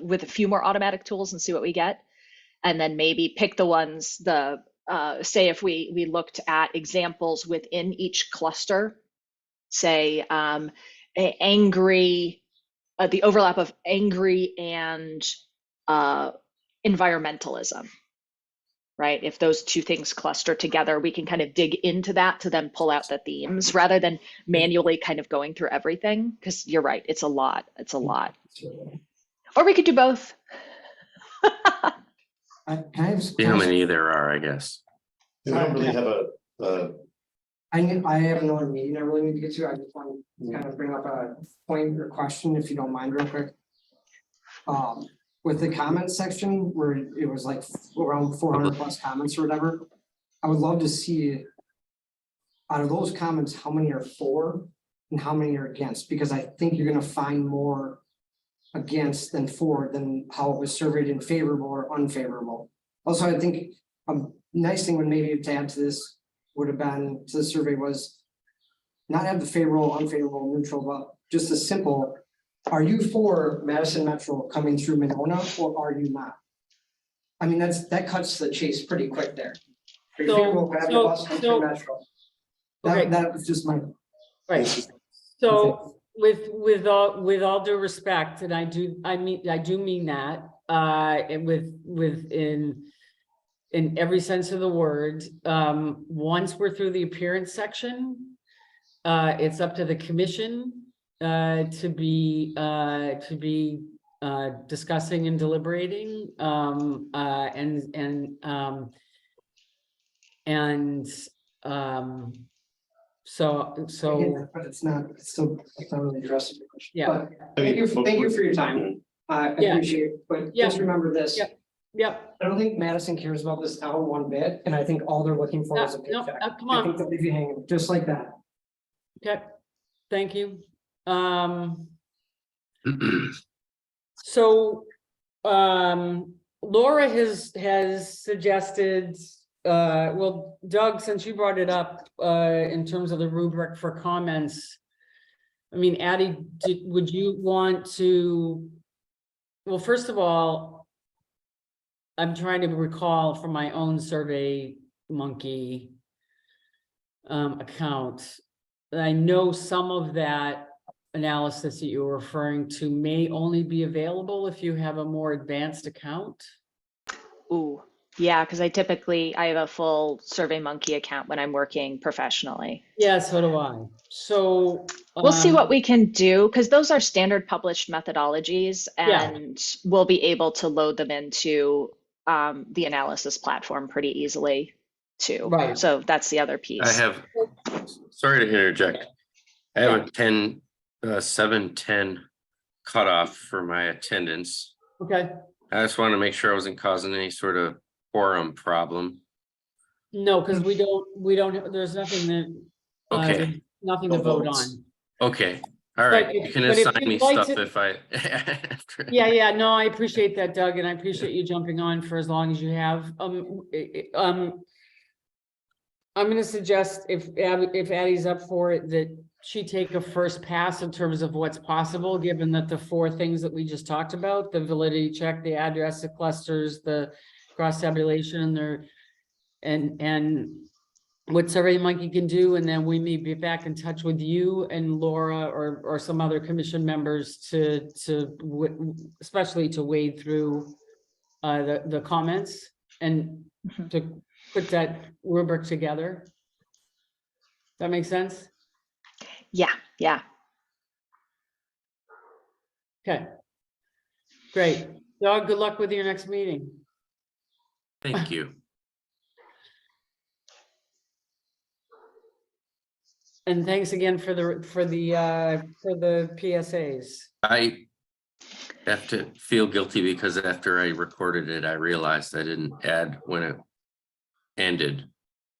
with a few more automatic tools and see what we get, and then maybe pick the ones say if we looked at examples within each cluster, say angry, the overlap of angry and environmentalism. Right? If those two things cluster together, we can kind of dig into that to then pull out the themes rather than manually kind of going through everything. Because you're right, it's a lot. It's a lot. Or we could do both.
See how many there are, I guess.
We don't really have
I have another meeting I really need to get to. I just want to kind of bring up a point or question, if you don't mind, real quick. With the comments section where it was like around 400 plus comments or whatever, I would love to see out of those comments, how many are for and how many are against, because I think you're going to find more against than for than how it was surveyed in favorable or unfavorable. Also, I think a nice thing would maybe to add to this would have been to the survey was not have the favorable, unfavorable, neutral, but just a simple, are you for Madison Metro coming through Monona or are you not? I mean, that cuts the chase pretty quick there. Are you favorable to have the bus come through Metro?
Okay.
That was just my.
Right. So with all due respect, and I do mean that, and in every sense of the word, once we're through the appearance section, it's up to the commission to be discussing and deliberating, so
But it's not really addressing the question.
Yeah.
But thank you for your time. I
Yeah.
appreciate it, but
Yeah.
just remember this.
Yep.
I don't think Madison cares about this town one bit, and I think all they're looking for is a
No,
paycheck.
come
I
on.
think they'll leave you hanging, just like that.
Okay, thank you. So, Laura has suggested, well, Doug, since you brought it up, in terms of the rubric for comments, I mean, Addie, would you want to, well, first of all, I'm trying to recall from my own SurveyMonkey account. I know some of that, analysis that you were referring to may only be available if you have a more advanced account.
Ooh, yeah, because I have a full SurveyMonkey account when I'm working professionally.
Yeah, so do I. So.
We'll see what
um,
we can do, because those are standard published methodologies,
Yeah.
and we'll be able to load them into the analysis platform pretty easily too.
Right.
So that's the other
I
piece.
have, sorry to interject. I have a 7:10 cutoff for my attendance.
Okay,
I just want to make sure I wasn't causing any sort of quorum problem.
no, because we don't, there's nothing that.
Okay.
there's Nothing to
No
vote
votes.
on.
Okay, all
But
right.
if-
You can
but if
assign
you'd
me
like
stuff
to-
if I. after-
Yeah, no, I appreciate that, Doug, and I appreciate you jumping on for as long as you have. I'm gonna suggest if Addie's up for it, that she take a first pass in terms of what's possible, given that the 4 things that we just talked about, the validity check, the address, the clusters, the cross tabulation, and what SurveyMonkey can do, and then we may be back in touch with you and Laura or some other commission members especially to wade through the comments and
Mhm.
to put that rubric together. That makes sense?
Yeah, yeah.
Okay. Great. Doug, good luck with your next meeting.
Thank you.
And thanks again for the PSAs.
I have to feel guilty because after I recorded it, I realized I didn't add when it ended.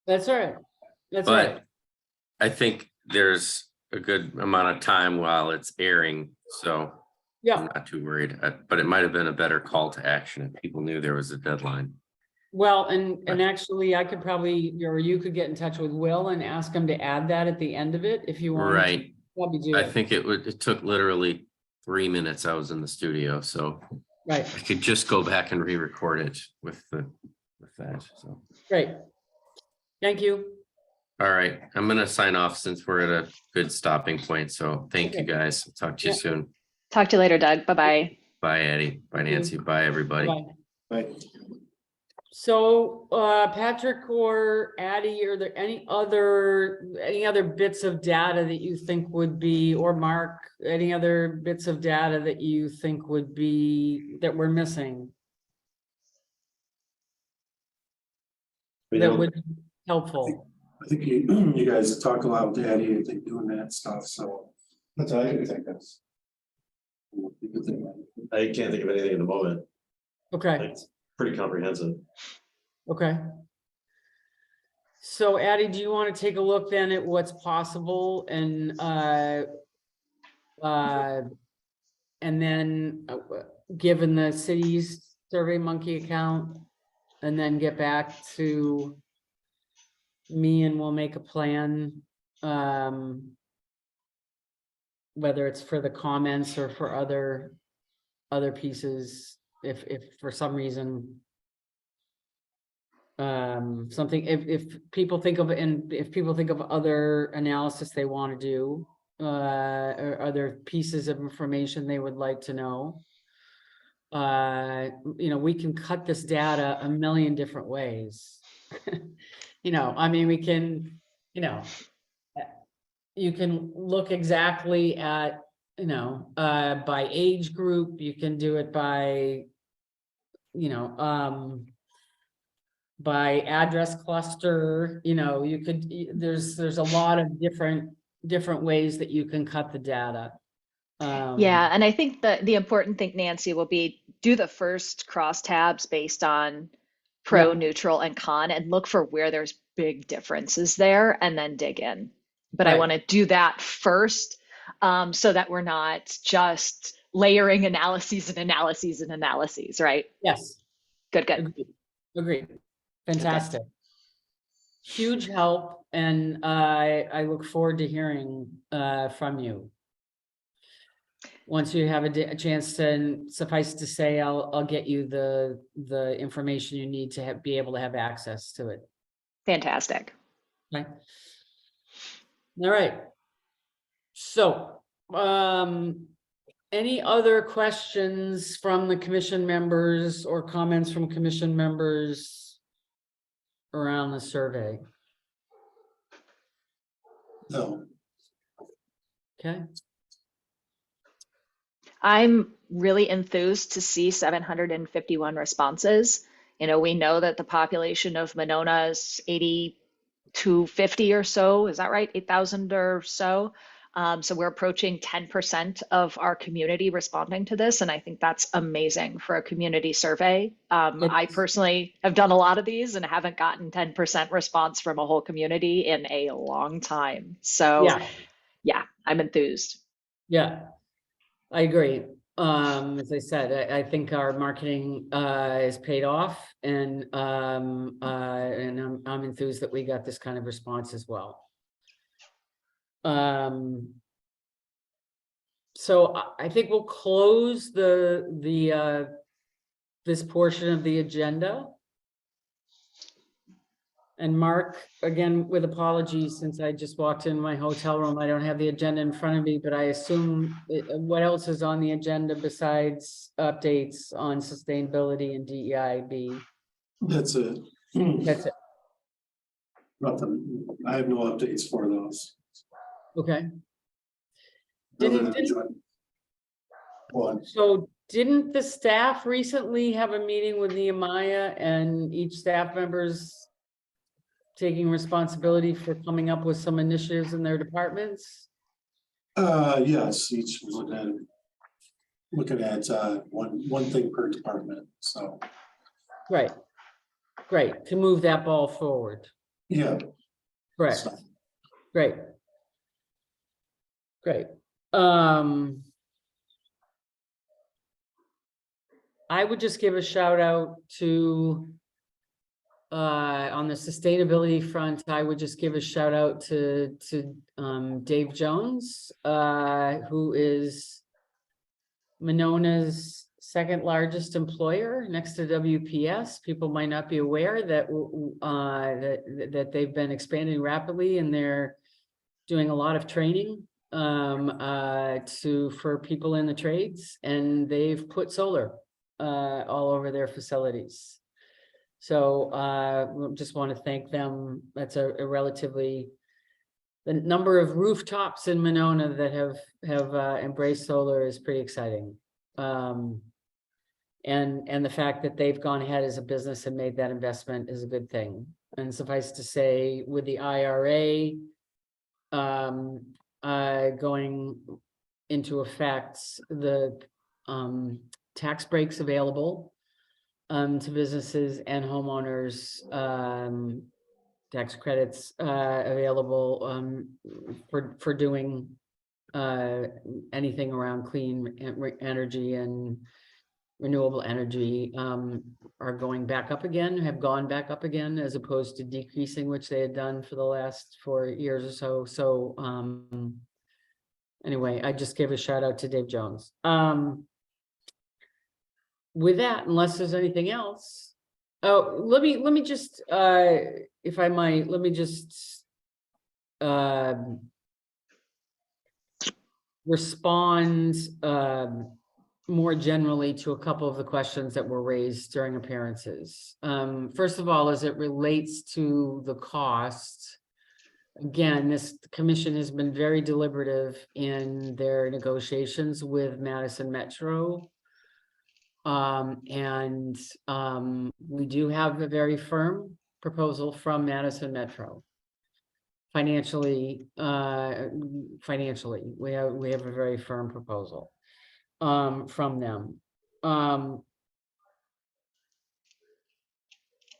That's all right. That's all right.
But I think there's a good amount of time while it's airing, so
Yeah.
I'm not too worried. But it might have been a better call to action if people knew there was a deadline.
Well, and actually I could probably, or you could get in touch with Will and ask him to add that at the end of it if you want.
Right.
Probably do
I
it.
think it took literally 3 minutes. I was in the studio, so
Right.
I could just go back and re-record it with that. So,
Great. Thank you.
all right, I'm gonna sign off since we're at a good stopping point. So thank you
Okay.
guys. Talk to you
Yeah.
soon.
Talk to you later, Doug. Bye-bye.
Bye, Eddie. Bye,
Thank you.
Nancy. Bye, everybody.
Bye.
Right.
So, Patrick or Addie, are there any other bits of data that you think would be, or Mark, any other bits of data that you think would be, that we're missing? That would be helpful.
I think you guys talk a lot with Addie, I think doing that stuff, so.
That's how I do think that's. I can't think of anything at the moment.
Okay,
It's pretty comprehensive.
okay. So Addie, do you want to take a look then at what's possible and then given the city's SurveyMonkey account, and then get back to me and we'll make a plan, whether it's for the comments or for other pieces, if for some reason something, if people think of, and if people think of other analysis they want to do, or other pieces of information they would like to know, we can cut this data a million different ways. I mean, we can, you can look exactly at, by age group, you can do it by, by address cluster, you could, there's a lot of different ways that you can cut the data.
Yeah, and I think the important thing, Nancy, will be do the first crosstabs based on pro,
Yeah.
neutral, and con, and look for where there's big differences there, and then dig in. But I
Right.
want to do that first, so that we're not just layering analyses and analyses and analyses, right?
Yes.
Good.
Agreed. Fantastic. Huge help, and I look forward to hearing from you. Once you have a chance to, and suffice to say, I'll get you the information you need to be able to have access to it.
Fantastic.
Okay. All right. So Any other questions from the commission members or comments from commission members around the survey?
No,
Okay,
I'm really enthused to see 751 responses. You know, we know that the population of Monona is 8,250 or so. Is that right? 8,000 or so. So we're approaching 10% of our community responding to this, and I think that's amazing for a community survey. I personally have done a lot of these and haven't gotten 10% response from a whole community in a long time. So yeah, I'm enthused.
yeah, I agree. As I said, I think our marketing is paid off, and I'm enthused that we got this kind of response as well. So I think we'll close this portion of the agenda. And Mark, again, with apologies, since I just walked in my hotel room, I don't have the agenda in front of me, but I assume what else is on the agenda besides updates on sustainability and DEIB?
that's it.
That's it.
Nothing. I have no updates for those.
Okay.
Other than one.
So didn't the staff recently have a meeting with Nehemiah and each staff member's taking responsibility for coming up with some initiatives in their departments?
Yes, each was looking at one thing per department, so.
Right. Great, to move that ball forward.
Yeah.
Correct.
So,
Great. Great. I would just give a shout out to on the sustainability front, I would just give a shout out to Dave Jones, who is Monona's second largest employer next to WPS. People might not be aware that that they've been expanding rapidly, and they're doing a lot of training for people in the trades, and they've put solar all over their facilities. So just want to thank them. That's a relatively, the number of rooftops in Monona that have embraced solar is pretty exciting. And the fact that they've gone ahead as a business and made that investment is a good thing. And suffice to say, with the IRA going into effect, the tax breaks available to businesses and homeowners, tax credits available for doing anything around clean energy and renewable energy are going back up again, have gone back up again, as opposed to decreasing, which they had done for the last 4 years or so. So anyway, I just gave a shout out to Dave Jones. With that, unless there's anything else, oh, let me just, if I might, let me just respond more generally to a couple of the questions that were raised during appearances. First of all, as it relates to the cost, again, this commission has been very deliberative in their negotiations with Madison Metro. We do have a very firm proposal from Madison Metro. Financially, we have a very firm proposal from them.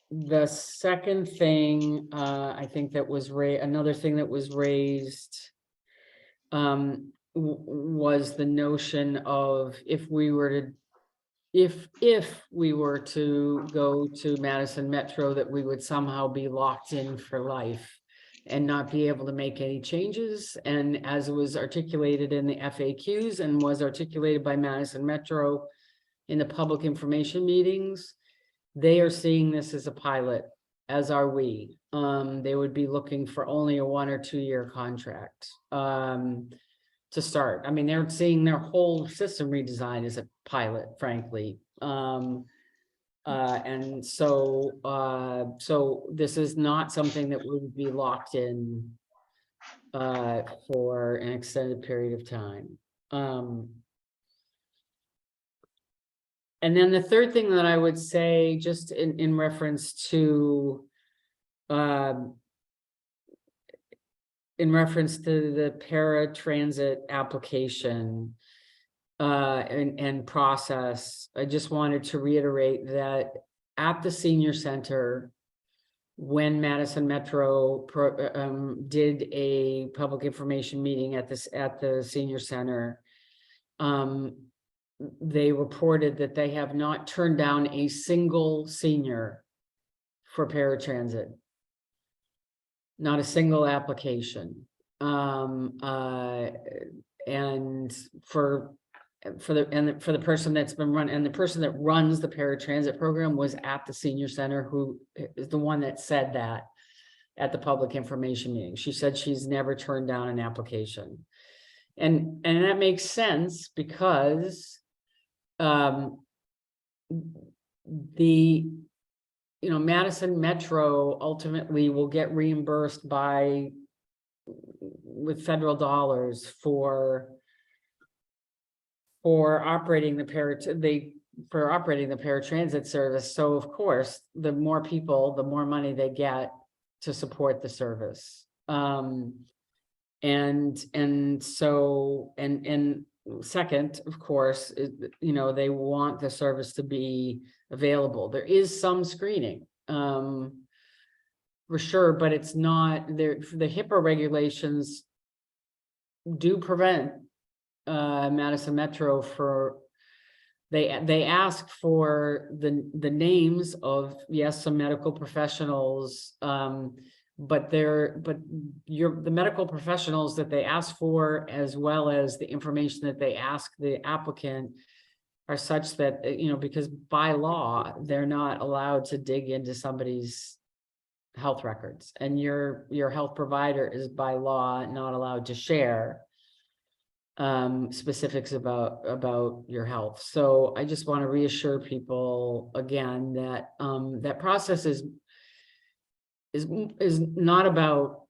The second thing I think that was another thing that was raised was the notion of if we were to go to Madison Metro, that we would somehow be locked in for life and not be able to make any changes. And as it was articulated in the FAQs and was articulated by Madison Metro in the public information meetings, they are seeing this as a pilot, as are we. They would be looking for only a 1 or 2 year contract. to start. I mean, they're seeing their whole system redesign as a pilot, frankly. And so this is not something that would be locked in for an extended period of time. And then the third thing that I would say, just in reference to the paratransit application and process, I just wanted to reiterate that at the senior center, when Madison Metro did a public information meeting at the senior center, they reported that they have not turned down a single senior for paratransit. Not a single application. And for the person that's been run, and the person that runs the paratransit program was at the senior center, who is the one that said that at the public information meeting. She said she's never turned down an application. And that makes sense because Madison Metro ultimately will get reimbursed with federal dollars for operating the paratransit service. So of course, the more people, the more money they get to support the service. And second, of course, they want the service to be available. There is some screening, for sure, but it's not there. The HIPAA regulations do prevent Madison Metro they ask for the names of, yes, some medical professionals, but the medical professionals that they ask for, as well as the information that they ask the applicant, are such that, because by law, they're not allowed to dig into somebody's health records, and your health provider is by law not allowed to share specifics about your health. So I just want to reassure people again that that process is not about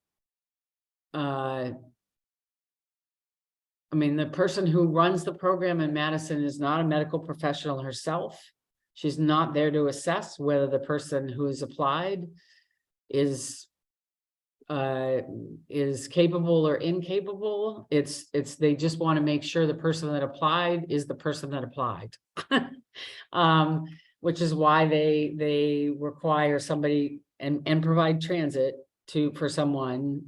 the person who runs the program in Madison is not a medical professional herself. She's not there to assess whether the person who has applied is capable or incapable. They just want to make sure the person that applied is the person that applied. Which is why they require somebody and provide transportation for someone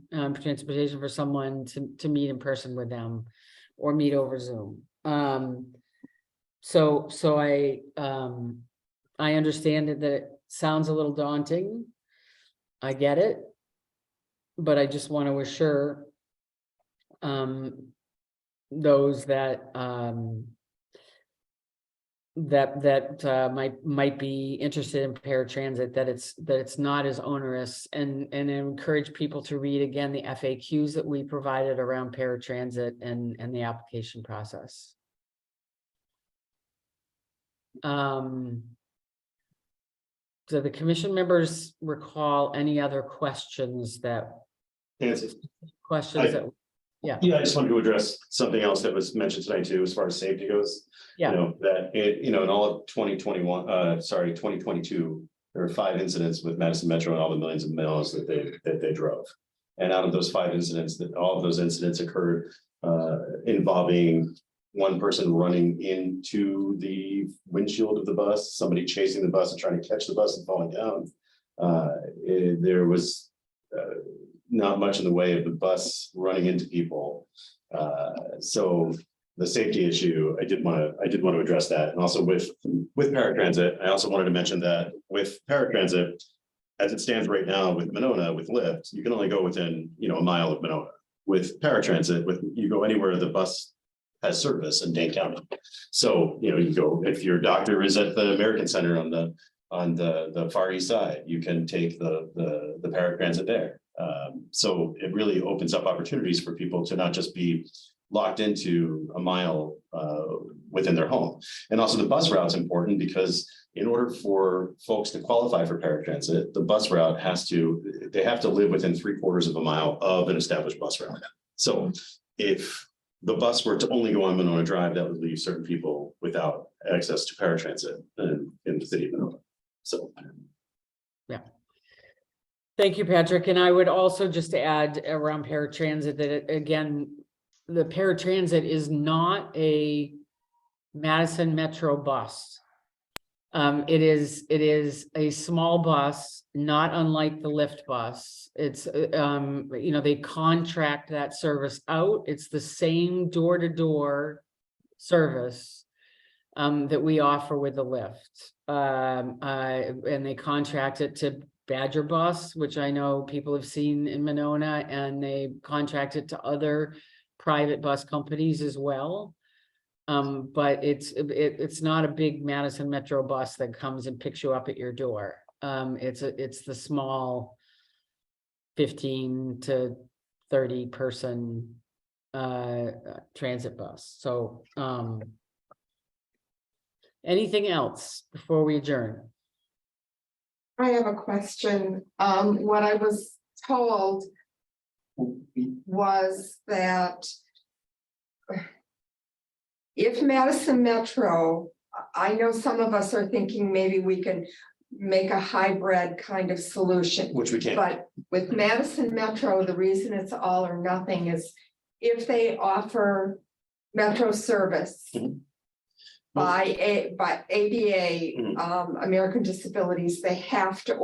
to meet in person with them or meet over Zoom. So I understand that it sounds a little daunting. I get it, but I just want to assure those that might be interested in paratransit that it's not as onerous, and encourage people to read again the FAQs that we provided around paratransit and the application process. Do the commission members recall any other questions that?
Nancy.
Yeah.
Yeah, I just wanted to address something else that was mentioned tonight too, as far as safety goes.
Yeah.
That in all of 2022, there were 5 incidents with Madison Metro and all the millions of miles that they drove. And out of those 5 incidents, all of those incidents occurred involving one person running into the windshield of the bus, somebody chasing the bus and trying to catch the bus and falling down. There was not much in the way of the bus running into people. So the safety issue, I did want to address that. And also with paratransit, I also wanted to mention that with paratransit, as it stands right now with Monona, with Lyft, you can only go within a mile of Monona. With paratransit, you go anywhere the bus has service in Dane County. So you go, if your doctor is at the American Center on the far east side, you can take the paratransit there. So it really opens up opportunities for people to not just be locked into a mile within their home. And also the bus route is important because in order for folks to qualify for paratransit, the bus route they have to live within 3/4 of a mile of an established bus route. So if the bus were to only go on Monona Drive, that would leave certain people without access to paratransit in the city of Monona. So.
Thank you, Patrick. And I would also just add around paratransit that again, the paratransit is not a Madison Metro bus. It is a small bus, not unlike the Lyft bus. It's, they contract that service out. It's the same door-to-door service that we offer with the Lyft. And they contract it to Badger Bus, which I know people have seen in Monona, and they contract it to other private bus companies as well. But it's not a big Madison Metro bus that comes and picks you up at your door. It's the small 15 to 30 person transit bus. So anything else before we adjourn?
I have a question. What I was told was that if Madison Metro, I know some of us are thinking maybe we can make a hybrid kind of solution.
Which we can.
But with Madison Metro, the reason it's all or nothing is if they offer Metro service by ADA, American Disabilities, they have to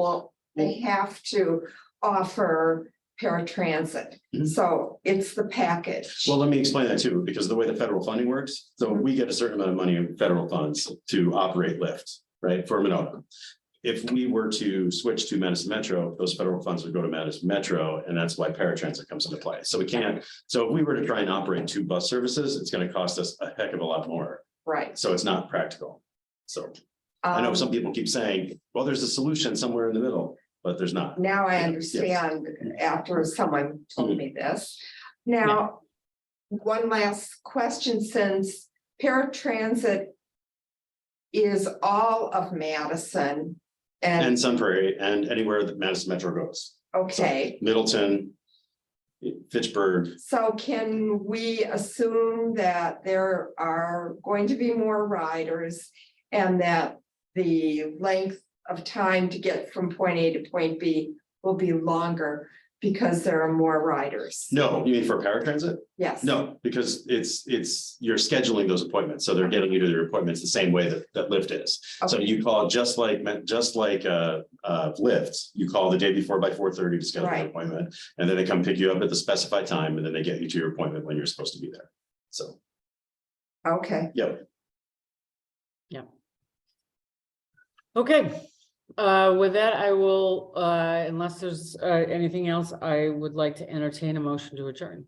offer paratransit. So it's the package.
Well, let me explain that too, because the way the federal funding works, so we get a certain amount of money in federal funds to operate Lyft, right, for Monona. If we were to switch to Madison Metro, those federal funds would go to Madison Metro, and that's why paratransit comes into play. So we can't, so if we were to try and operate 2 bus services, it's going to cost us a heck of a lot more.
Right.
So it's not practical. So I know some people keep saying, well, there's a solution somewhere in the middle, but there's not.
Now I understand after someone told me this. Now, one last question, since paratransit is all of Madison
And
and,
Sun Prairie and anywhere that Madison Metro goes.
okay,
Middleton, Fitchburg.
so can we assume that there are going to be more riders and that the length of time to get from point A to point B will be longer because there are more riders?
No, you mean for paratransit?
Yes.
No, because you're scheduling those appointments. So they're getting you to their appointments the same way that Lyft is. So
Okay.
you call just like Lyft, you call the day before by 4:30 to schedule an
Right.
appointment. And then they come pick you up at the specified time and then they get you to your appointment when you're supposed to be there. So,
Okay.
yep.
Okay, with that, I will, unless there's anything else, I would like to entertain a motion to adjourn.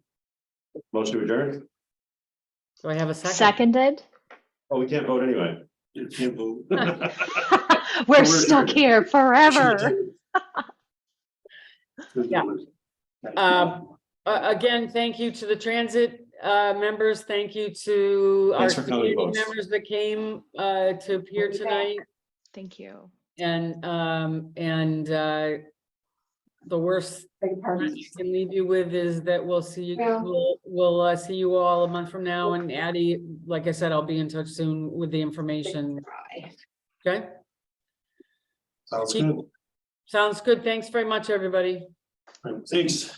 Motion to adjourn?
Do I have a second?
Seconded.
Oh, we can't vote anyway. You can't vote.
We're stuck here forever.
Yeah. Again, thank you to the transit members. Thank you to our
Thanks for coming,
community
folks.
members that came to appear tonight.
Thank you.
And the worst I can leave you with is that we'll see you,
Yeah.
we'll see you all a month from now. And Addie, like I said, I'll be in touch soon with the information. Okay,
Sounds good.
sounds good. Thanks very much, everybody.
Thanks.